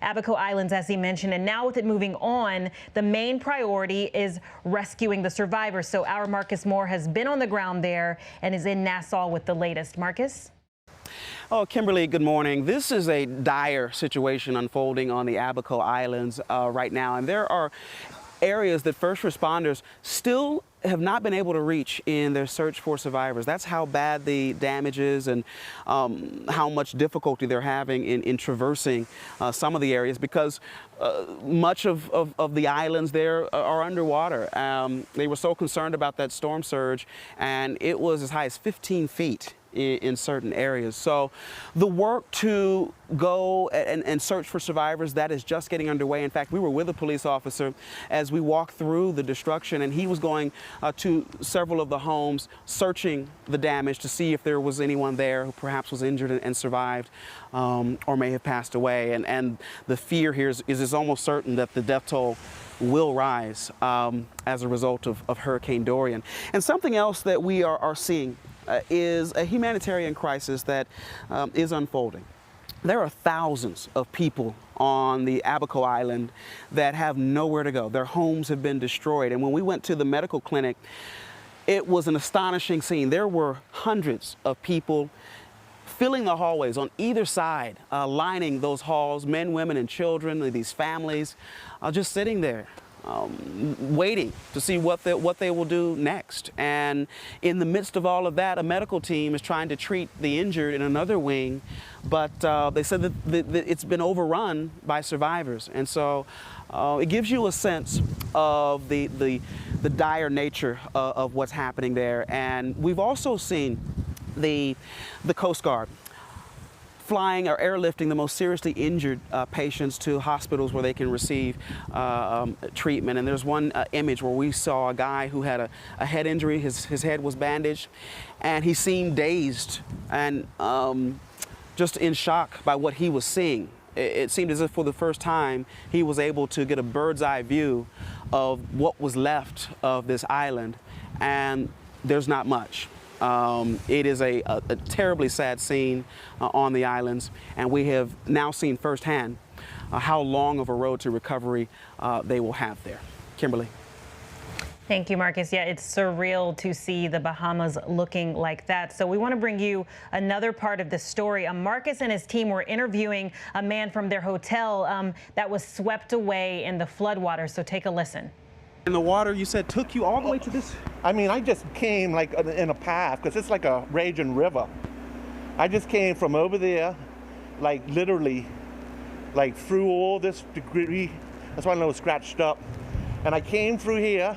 Abaco Islands, as he mentioned. And now with it moving on, the main priority is rescuing the survivors. So our Marcus Moore has been on the ground there and is in Nassau with the latest. Marcus? Oh, Kimberly, good morning. This is a dire situation unfolding on the Abaco Islands right now, and there are areas that first responders still have not been able to reach in their search for survivors. That's how bad the damage is and how much difficulty they're having in traversing some of the areas, because much of the islands there are underwater. They were so concerned about that storm surge, and it was as high as 15 feet in certain areas. So the work to go and search for survivors, that is just getting underway. In fact, we were with a police officer as we walked through the destruction, and he was going to several of the homes, searching the damage to see if there was anyone there who perhaps was injured and survived or may have passed away. And the fear here is it's almost certain that the death toll will rise as a result of Hurricane Dorian. And something else that we are seeing is a humanitarian crisis that is unfolding. There are thousands of people on the Abaco Island that have nowhere to go. Their homes have been destroyed. And when we went to the medical clinic, it was an astonishing scene. There were hundreds of people filling the hallways on either side, lining those halls, men, women, and children, these families, just sitting there, waiting to see what they will do next. And in the midst of all of that, a medical team is trying to treat the injured in another wing, but they said that it's been overrun by survivors. And so it gives you a sense of the dire nature of what's happening there. And we've also seen the Coast Guard flying or airlifting the most seriously injured patients to hospitals where they can receive treatment. And there's one image where we saw a guy who had a head injury. His head was bandaged, and he seemed dazed and just in shock by what he was seeing. It seemed as if for the first time he was able to get a bird's eye view of what was left of this island, and there's not much. It is a terribly sad scene on the islands, and we have now seen firsthand how long of a road to recovery they will have there. Kimberly. Thank you, Marcus. Yeah, it's surreal to see the Bahamas looking like that. So we want to bring you another part of the story. Marcus and his team were interviewing a man from their hotel that was swept away in the floodwaters. So take a listen. And the water, you said, took you all the way to this? I mean, I just came like in a path because it's like a raging river. I just came from over there, like literally, like through all this debris. That's why I know it's scratched up. And I came through here,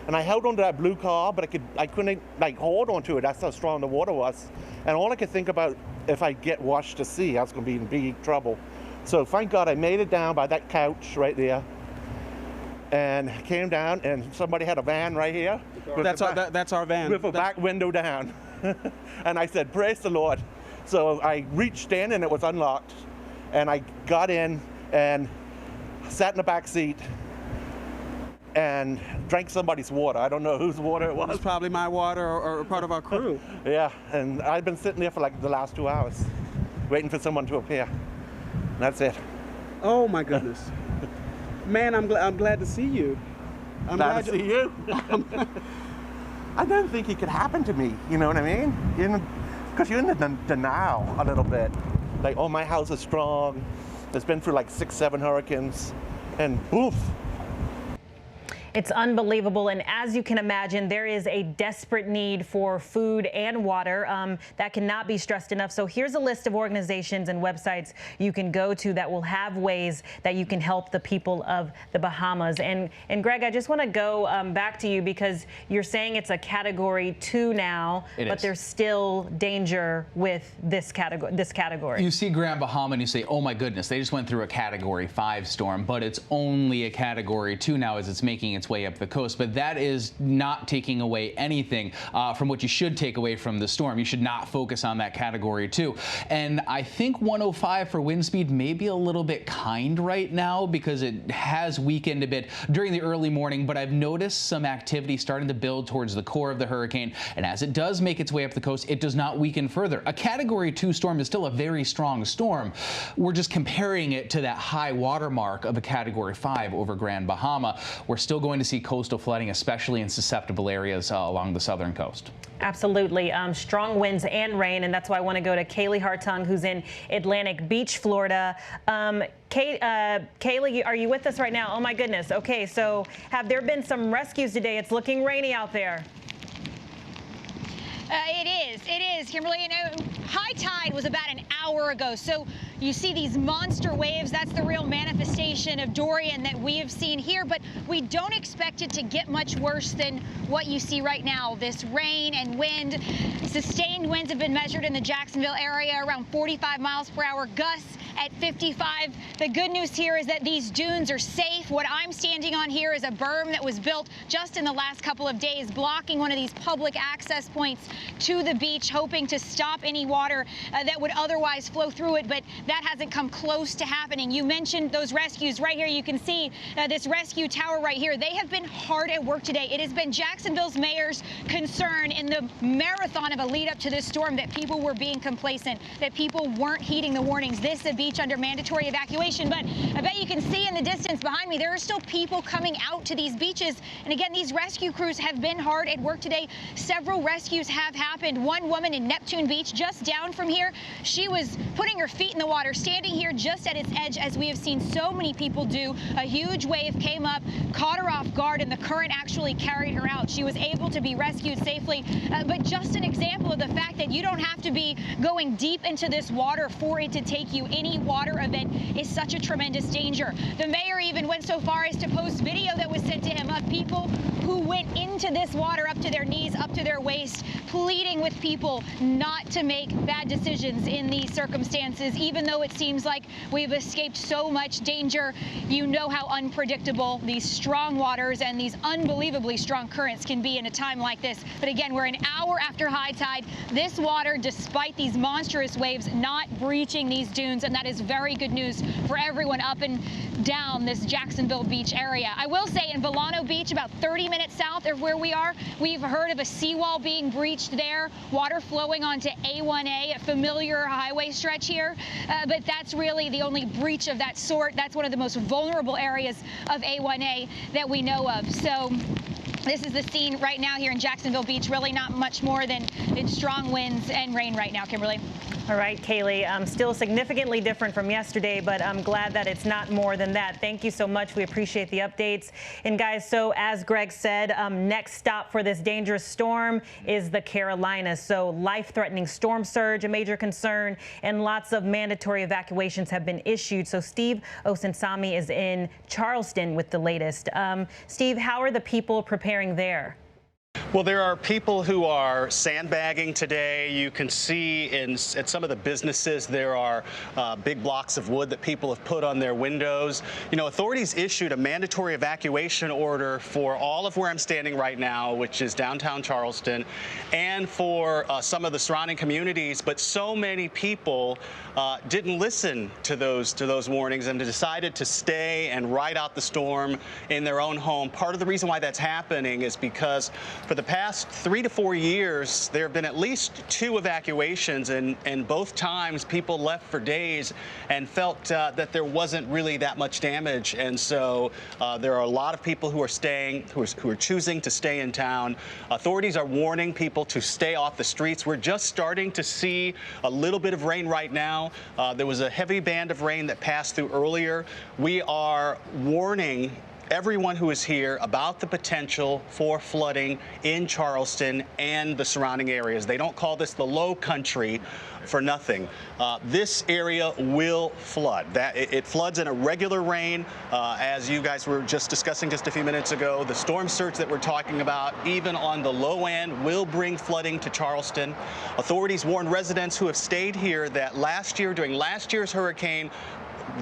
and I held onto that blue car, but I couldn't like hold onto it. That's how strong the water was. And all I could think about, if I get washed to sea, I was going to be in big trouble. So thank God I made it down by that couch right there. And came down, and somebody had a van right here. That's our van. With a back window down. And I said, praise the Lord. So I reached in, and it was unlocked. And I got in and sat in the back seat and drank somebody's water. I don't know whose water it was. It was probably my water or part of our crew. Yeah, and I've been sitting there for like the last 2 hours, waiting for someone to appear. And that's it. Oh, my goodness. Man, I'm glad to see you. I'm glad to see you. I didn't think it could happen to me, you know what I mean? Because you're in the denial a little bit. Like, oh, my house is strong. It's been through like 6, 7 hurricanes, and poof. It's unbelievable. And as you can imagine, there is a desperate need for food and water that cannot be stressed enough. So here's a list of organizations and websites you can go to that will have ways that you can help the people of the Bahamas. And Greg, I just want to go back to you because you're saying it's a Category 2 now, but there's still danger with this category. You see Grand Bahama and you say, oh my goodness, they just went through a Category 5 storm, but it's only a Category 2 now as it's making its way up the coast. But that is not taking away anything from what you should take away from the storm. You should not focus on that Category 2. And I think 105 for wind speed may be a little bit kind right now because it has weakened a bit during the early morning, but I've noticed some activity starting to build towards the core of the hurricane. And as it does make its way up the coast, it does not weaken further. A Category 2 storm is still a very strong storm. We're just comparing it to that high water mark of a Category 5 over Grand Bahama. We're still going to see coastal flooding, especially in susceptible areas along the southern coast. Absolutely. Strong winds and rain, and that's why I want to go to Kaylee Hartung, who's in Atlantic Beach, Florida. Kaylee, are you with us right now? Oh, my goodness. Okay, so have there been some rescues today? It's looking rainy out there. It is, Kimberly. You know, high tide was about an hour ago, so you see these monster waves. That's the real manifestation of Dorian that we have seen here, but we don't expect it to get much worse than what you see right now. This rain and wind, sustained winds have been measured in the Jacksonville area around 45 miles per hour, gusts at 55. The good news here is that these dunes are safe. What I'm standing on here is a berm that was built just in the last couple of days, blocking one of these public access points to the beach, hoping to stop any water that would otherwise flow through it, but that hasn't come close to happening. You mentioned those rescues. Right here you can see this rescue tower right here. They have been hard at work today. It has been Jacksonville's mayor's concern in the marathon of a lead up to this storm that people were being complacent, that people weren't heeding the warnings. This is a beach under mandatory evacuation, but I bet you can see in the distance behind me there are still people coming out to these beaches. And again, these rescue crews have been hard at work today. Several rescues have happened. One woman in Neptune Beach, just down from here, she was putting her feet in the water, standing here just at its edge, as we have seen so many people do. A huge wave came up, caught her off guard, and the current actually carried her out. She was able to be rescued safely, but just an example of the fact that you don't have to be going deep into this water for it to take you. Any water event is such a tremendous danger. The mayor even went so far as to post video that was sent to him of people who went into this water up to their knees, up to their waist, pleading with people not to make bad decisions in these circumstances. Even though it seems like we've escaped so much danger, you know how unpredictable these strong waters and these unbelievably strong currents can be in a time like this. But again, we're an hour after high tide. This water, despite these monstrous waves, not breaching these dunes, and that is very good news for everyone up and down this Jacksonville Beach area. I will say in Volano Beach, about 30 minutes south of where we are, we've heard of a seawall being breached there, water flowing onto A1A, a familiar highway stretch here, but that's really the only breach of that sort. That's one of the most vulnerable areas of A1A that we know of. So this is the scene right now here in Jacksonville Beach. Really not much more than strong winds and rain right now, Kimberly. All right, Kaylee, still significantly different from yesterday, but I'm glad that it's not more than that. Thank you so much. We appreciate the updates. And guys, so as Greg said, next stop for this dangerous storm is the Carolinas. So life-threatening storm surge, a major concern, and lots of mandatory evacuations have been issued. So Steve Osunsami is in Charleston with the latest. Steve, how are the people preparing there? Well, there are people who are sandbagging today. You can see at some of the businesses there are big blocks of wood that people have put on their windows. You know, authorities issued a mandatory evacuation order for all of where I'm standing right now, which is downtown Charleston, and for some of the surrounding communities. But so many people didn't listen to those warnings and decided to stay and ride out the storm in their own home. Part of the reason why that's happening is because for the past 3 to 4 years, there have been at least 2 evacuations, and both times people left for days and felt that there wasn't really that much damage. And so there are a lot of people who are staying, who are choosing to stay in town. Authorities are warning people to stay off the streets. We're just starting to see a little bit of rain right now. There was a heavy band of rain that passed through earlier. We are warning everyone who is here about the potential for flooding in Charleston and the surrounding areas. They don't call this the low country for nothing. This area will flood. It floods in a regular rain, as you guys were just discussing just a few minutes ago. The storm surge that we're talking about, even on the low end, will bring flooding to Charleston. Authorities warned residents who have stayed here that last year, during last year's hurricane,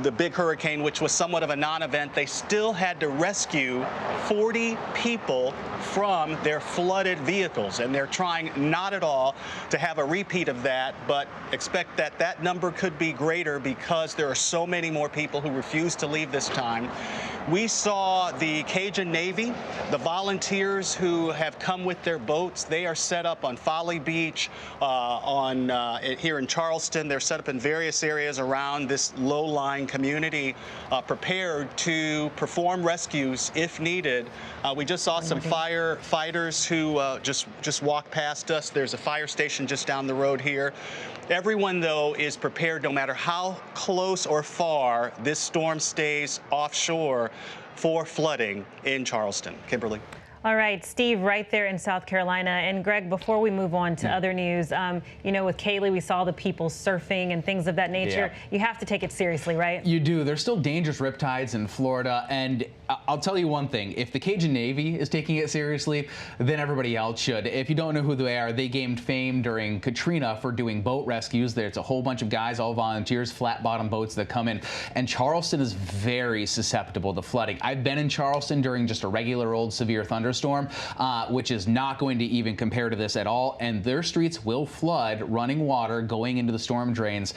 the big hurricane, which was somewhat of a non-event, they still had to rescue 40 people from their flooded vehicles. And they're trying not at all to have a repeat of that, but expect that that number could be greater because there are so many more people who refuse to leave this time. We saw the Cajun Navy, the volunteers who have come with their boats. They are set up on Folly Beach, here in Charleston. They're set up in various areas around this low-lying community, prepared to perform rescues if needed. We just saw some firefighters who just walked past us. There's a fire station just down the road here. Everyone, though, is prepared no matter how close or far this storm stays offshore for flooding in Charleston. Kimberly. All right, Steve, right there in South Carolina. And Greg, before we move on to other news, you know, with Kaylee, we saw the people surfing and things of that nature. Yeah. You have to take it seriously, right? You do. There's still dangerous riptides in Florida. And I'll tell you one thing. If the Cajun Navy is taking it seriously, then everybody else should. If you don't know who they are, they gained fame during Katrina for doing boat rescues. There's a whole bunch of guys, all volunteers, flat-bottom boats that come in. And Charleston is very susceptible to flooding. I've been in Charleston during just a regular old severe thunderstorm, which is not going to even compare to this at all. And their streets will flood, running water going into the storm drains.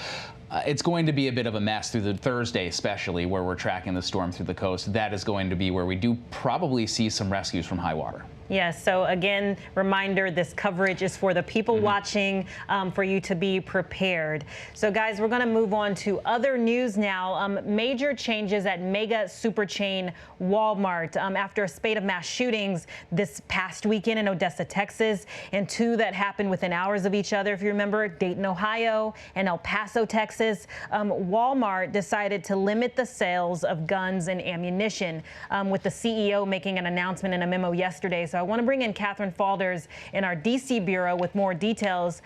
It's going to be a bit of a mess through the Thursday, especially where we're tracking the storm through the coast. That is going to be where we do probably see some rescues from high water. Yes, so again, reminder, this coverage is for the people watching, for you to be prepared. So guys, we're gonna move on to other news now. Major changes at mega super chain Walmart after a spate of mass shootings this past weekend in Odessa, Texas, and 2 that happened within hours of each other. If you remember, Dayton, Ohio, and El Paso, Texas. Walmart decided to limit the sales of guns and ammunition, with the CEO making an announcement in a memo yesterday. So I want to bring in Catherine Falders in our D.C. bureau with more details.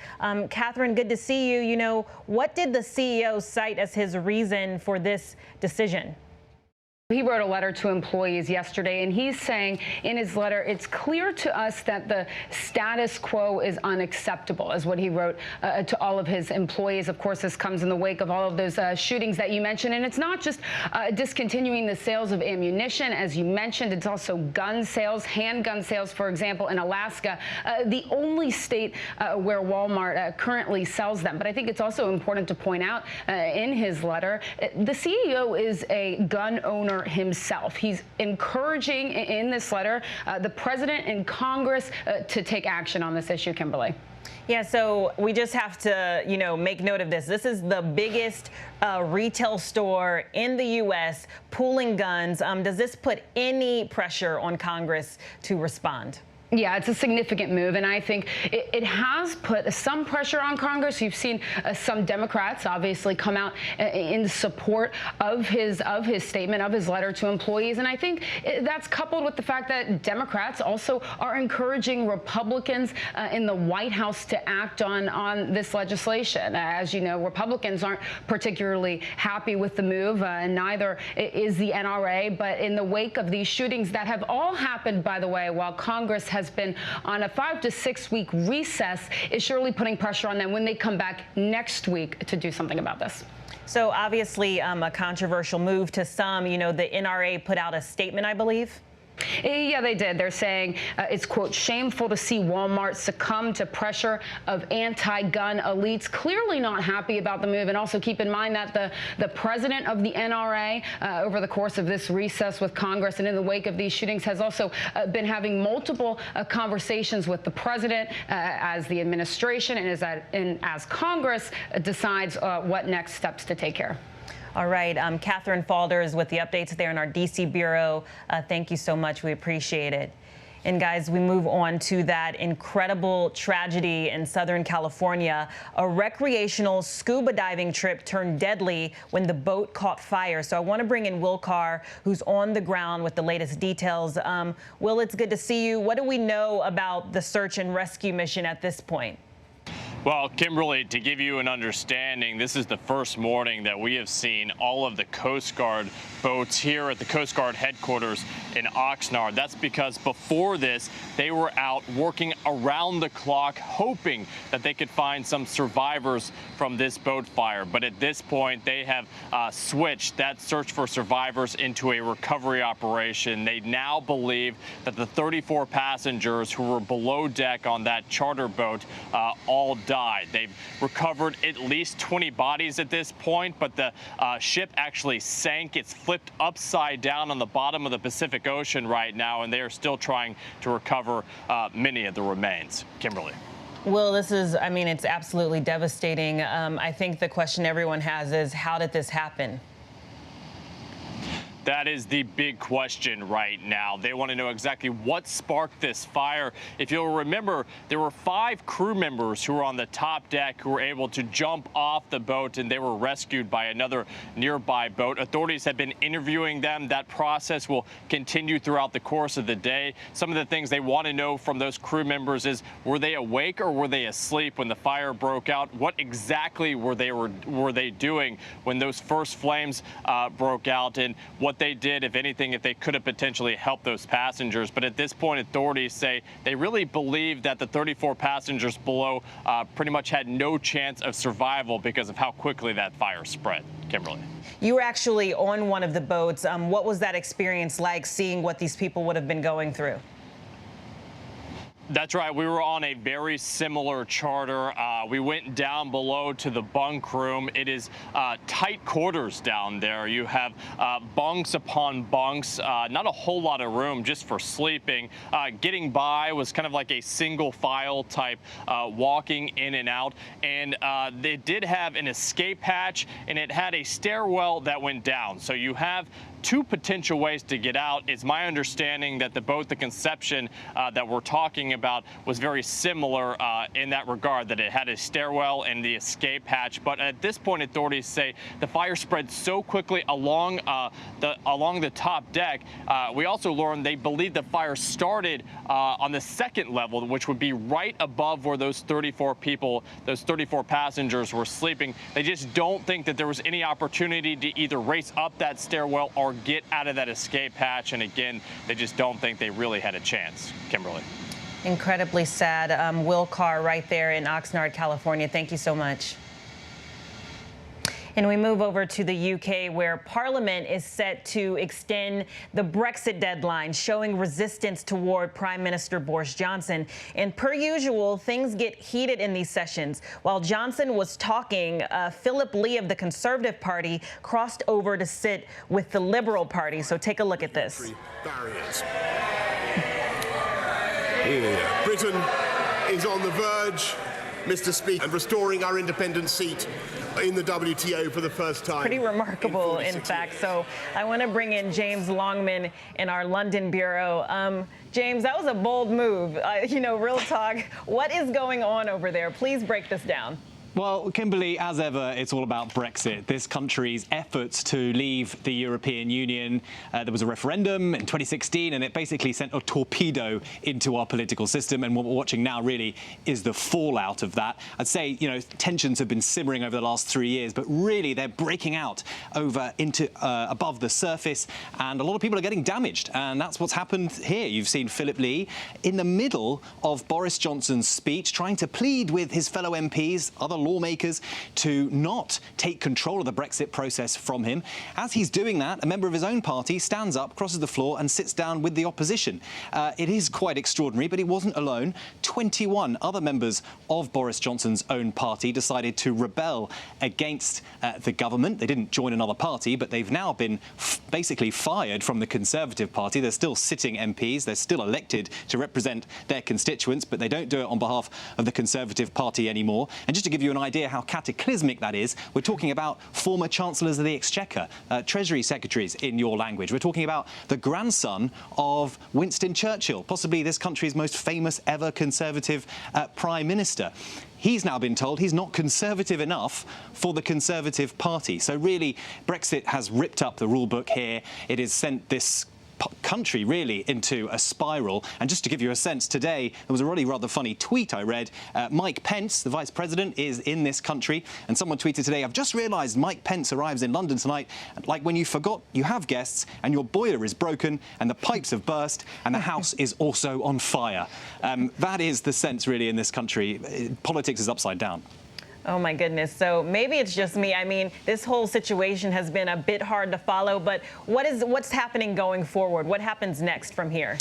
Catherine, good to see you. You know, what did the CEO cite as his reason for this decision? He wrote a letter to employees yesterday, and he's saying in his letter, it's clear to us that the status quo is unacceptable, is what he wrote to all of his employees. Of course, this comes in the wake of all of those shootings that you mentioned. And it's not just discontinuing the sales of ammunition, as you mentioned. It's also gun sales, handgun sales, for example, in Alaska, the only state where Walmart currently sells them. But I think it's also important to point out in his letter, the CEO is a gun owner himself. He's encouraging in this letter the president and Congress to take action on this issue, Kimberly. Yeah, so we just have to, you know, make note of this. This is the biggest retail store in the U.S. pooling guns. Does this put any pressure on Congress to respond? Yeah, it's a significant move, and I think it has put some pressure on Congress. You've seen some Democrats obviously come out in support of his statement, of his letter to employees, and I think that's coupled with the fact that Democrats also are encouraging Republicans in the White House to act on this legislation. As you know, Republicans aren't particularly happy with the move, and neither is the NRA, but in the wake of these shootings that have all happened, by the way, while Congress has been on a 5 to 6 week recess, is surely putting pressure on them when they come back next week to do something about this. So obviously a controversial move to some. You know, the NRA put out a statement, I believe. Yeah, they did. They're saying it's, quote, shameful to see Walmart succumb to pressure of anti-gun elites. Clearly not happy about the move. And also keep in mind that the president of the NRA over the course of this recess with Congress and in the wake of these shootings has also been having multiple conversations with the president as the administration and as Congress decides what next steps to take here. All right, Catherine Falders with the updates there in our D.C. bureau. Thank you so much. We appreciate it. And guys, we move on to that incredible tragedy in Southern California. A recreational scuba diving trip turned deadly when the boat caught fire. So I want to bring in Will Carr, who's on the ground with the latest details. Will, it's good to see you. What do we know about the search and rescue mission at this point? Well, Kimberly, to give you an understanding, this is the first morning that we have seen all of the Coast Guard boats here at the Coast Guard headquarters in Oxnard. That's because before this, they were out working around the clock, hoping that they could find some survivors from this boat fire. But at this point, they have switched that search for survivors into a recovery operation. They now believe that the 34 passengers who were below deck on that charter boat all died. They've recovered at least 20 bodies at this point, but the ship actually sank. It's flipped upside down on the bottom of the Pacific Ocean right now, and they are still trying to recover many of the remains. Kimberly. Will, this is, I mean, it's absolutely devastating. I think the question everyone has is, how did this happen? That is the big question right now. They want to know exactly what sparked this fire. If you'll remember, there were 5 crew members who were on the top deck who were able to jump off the boat, and they were rescued by another nearby boat. Authorities have been interviewing them. That process will continue throughout the course of the day. Some of the things they want to know from those crew members is, were they awake or were they asleep when the fire broke out? What exactly were they doing when those first flames broke out, and what they did, if anything, if they could have potentially helped those passengers. But at this point, authorities say they really believe that the 34 passengers below pretty much had no chance of survival because of how quickly that fire spread. Kimberly. You were actually on one of the boats. What was that experience like, seeing what these people would have been going through? That's right. We were on a very similar charter. We went down below to the bunk room. It is tight quarters down there. You have bunks upon bunks, not a whole lot of room just for sleeping. Getting by was kind of like a single file type walking in and out. And they did have an escape hatch, and it had a stairwell that went down. So you have 2 potential ways to get out. It's my understanding that the boat, the Conception that we're talking about, was very similar in that regard, that it had a stairwell and the escape hatch. But at this point, authorities say the fire spread so quickly along the top deck. We also learned they believe the fire started on the 2nd level, which would be right above where those 34 people, those 34 passengers were sleeping. They just don't think that there was any opportunity to either race up that stairwell or get out of that escape hatch. And again, they just don't think they really had a chance. Kimberly. Incredibly sad. Will Carr right there in Oxnard, California. Thank you so much. And we move over to the UK, where Parliament is set to extend the Brexit deadline, showing resistance toward Prime Minister Boris Johnson. And per usual, things get heated in these sessions. While Johnson was talking, Philip Lee of the Conservative Party crossed over to sit with the Liberal Party. So take a look at this. Barriers. Yeah. Britain is on the verge, Mr. Speaker, of restoring our independent seat in the WTO for the first time. Pretty remarkable, in fact. So I want to bring in James Longman in our London bureau. James, that was a bold move. Real talk. What is going on over there? Please break this down. Well, Kimberly, as ever, it's all about Brexit. This country's efforts to leave the European Union. There was a referendum in 2016, and it basically sent a torpedo into our political system. And what we're watching now really is the fallout of that. I'd say, tensions have been simmering over the last 3 years, but really they're breaking out over into above the surface, and a lot of people are getting damaged. And that's what's happened here. You've seen Philip Lee in the middle of Boris Johnson's speech, trying to plead with his fellow MPs, other lawmakers, to not take control of the Brexit process from him. As he's doing that, a member of his own party stands up, crosses the floor and sits down with the opposition. It is quite extraordinary, but he wasn't alone. 21 other members of Boris Johnson's own party decided to rebel against the government. They didn't join another party, but they've now been basically fired from the Conservative Party. They're still sitting MPs. They're still elected to represent their constituents, but they don't do it on behalf of the Conservative Party anymore. And just to give you an idea how cataclysmic that is, we're talking about former Chancellors of the Exchequer, Treasury Secretaries in your language. We're talking about the grandson of Winston Churchill, possibly this country's most famous ever Conservative Prime Minister. He's now been told he's not Conservative enough for the Conservative Party. So really, Brexit has ripped up the rule book here. It has sent this country really into a spiral. And just to give you a sense, today there was a really rather funny tweet I read. Mike Pence, the Vice President, is in this country, and someone tweeted today, "I've just realised Mike Pence arrives in London tonight, like when you forgot you have guests and your boiler is broken and the pipes have burst and the house is also on fire." That is the sense really in this country. Politics is upside down. Oh, my goodness. So maybe it's just me. I mean, this whole situation has been a bit hard to follow, but what's happening going forward? What happens next from here?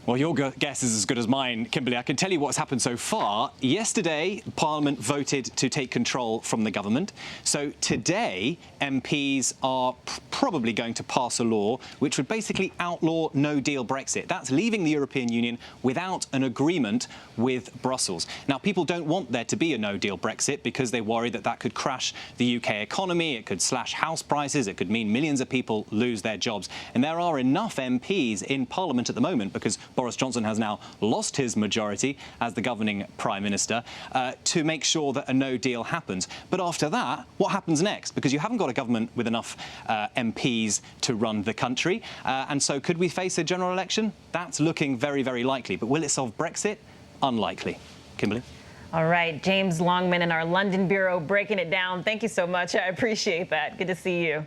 Well, your guess is as good as mine, Kimberly. I can tell you what's happened so far. Yesterday, Parliament voted to take control from the government. So today, MPs are probably going to pass a law which would basically outlaw no-deal Brexit. That's leaving the European Union without an agreement with Brussels. Now, people don't want there to be a no-deal Brexit because they worry that that could crash the UK economy, it could slash house prices, it could mean millions of people lose their jobs. And there are enough MPs in Parliament at the moment, because Boris Johnson has now lost his majority as the governing Prime Minister, to make sure that a no-deal happens. But after that, what happens next? Because you haven't got a government with enough MPs to run the country. And so could we face a general election? That's looking very, very likely. But will it solve Brexit? Unlikely. Kimberly? All right, James Longman in our London bureau breaking it down. Thank you so much. I appreciate that. Good to see you.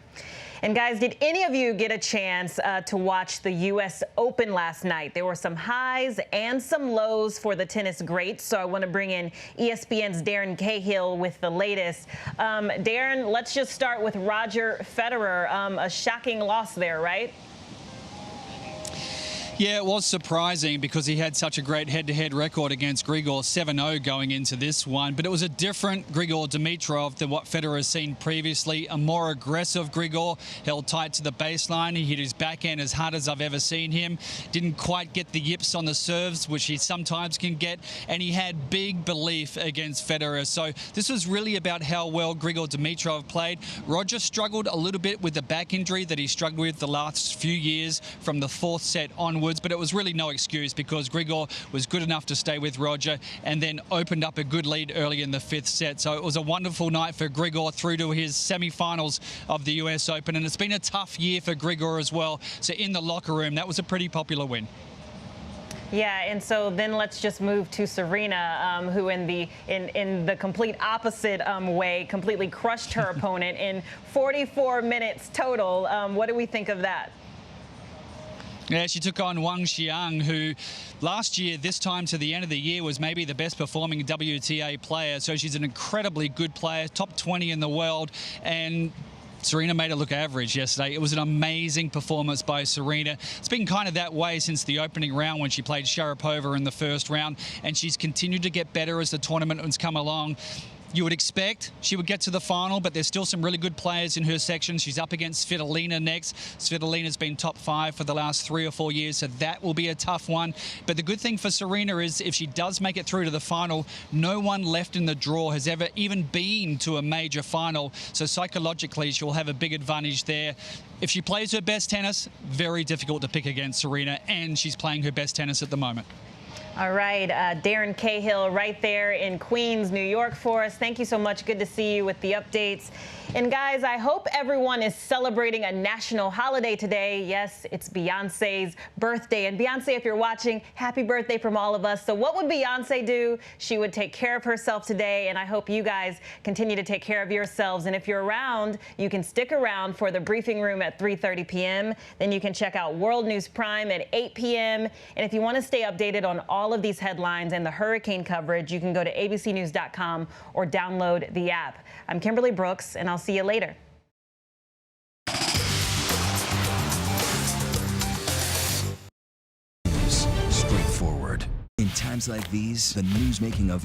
And guys, did any of you get a chance to watch the U.S. Open last night? There were some highs and some lows for the tennis greats, so I want to bring in ESPN's Darren Cahill with the latest. Darren, let's just start with Roger Federer. A shocking loss there, right? Yeah, it was surprising because he had such a great head-to-head record against Grigor 7-0 going into this one. But it was a different Grigor Dimitrov than what Federer has seen previously. A more aggressive Grigor, held tight to the baseline. He hit his backhand as hard as I've ever seen him. Didn't quite get the yips on the serves, which he sometimes can get. And he had big belief against Federer. So this was really about how well Grigor Dimitrov played. Roger struggled a little bit with the back injury that he struggled with the last few years from the fourth set onwards. But it was really no excuse because Grigor was good enough to stay with Roger and then opened up a good lead early in the fifth set. So it was a wonderful night for Grigor through to his semi-finals of the US Open. And it's been a tough year for Grigor as well. So in the locker room, that was a pretty popular win. Yeah, and so then let's just move to Serena, who in the complete opposite way completely crushed her opponent in 44 minutes total. What do we think of that? Yeah, she took on Wang Xiang, who last year, this time to the end of the year, was maybe the best performing WTA player. So she's an incredibly good player, top 20 in the world. And Serena made it look average yesterday. It was an amazing performance by Serena. It's been kind of that way since the opening round when she played Sharapova in the first round. And she's continued to get better as the tournament has come along. You would expect she would get to the final, but there's still some really good players in her section. She's up against Svitolina next. Svitolina's been top 5 for the last 3 or 4 years, so that will be a tough one. But the good thing for Serena is if she does make it through to the final, no one left in the draw has ever even been to a major final. So psychologically, she'll have a big advantage there. If she plays her best tennis, very difficult to pick against Serena, and she's playing her best tennis at the moment. All right, Darren Cahill right there in Queens, New York for us. Thank you so much. Good to see you with the updates. And guys, I hope everyone is celebrating a national holiday today. Yes, it's Beyonce's birthday. And Beyonce, if you're watching, happy birthday from all of us. So what would Beyonce do? She would take care of herself today. And I hope you guys continue to take care of yourselves. And if you're around, you can stick around for the briefing room at 3:30 p.m. Then you can check out World News Prime at 8 p.m. And if you want to stay updated on all of these headlines and the hurricane coverage, you can go to abcnews.com or download the app. I'm Kimberly Brooks, and I'll see you later. Straightforward. In times like these, the news-making event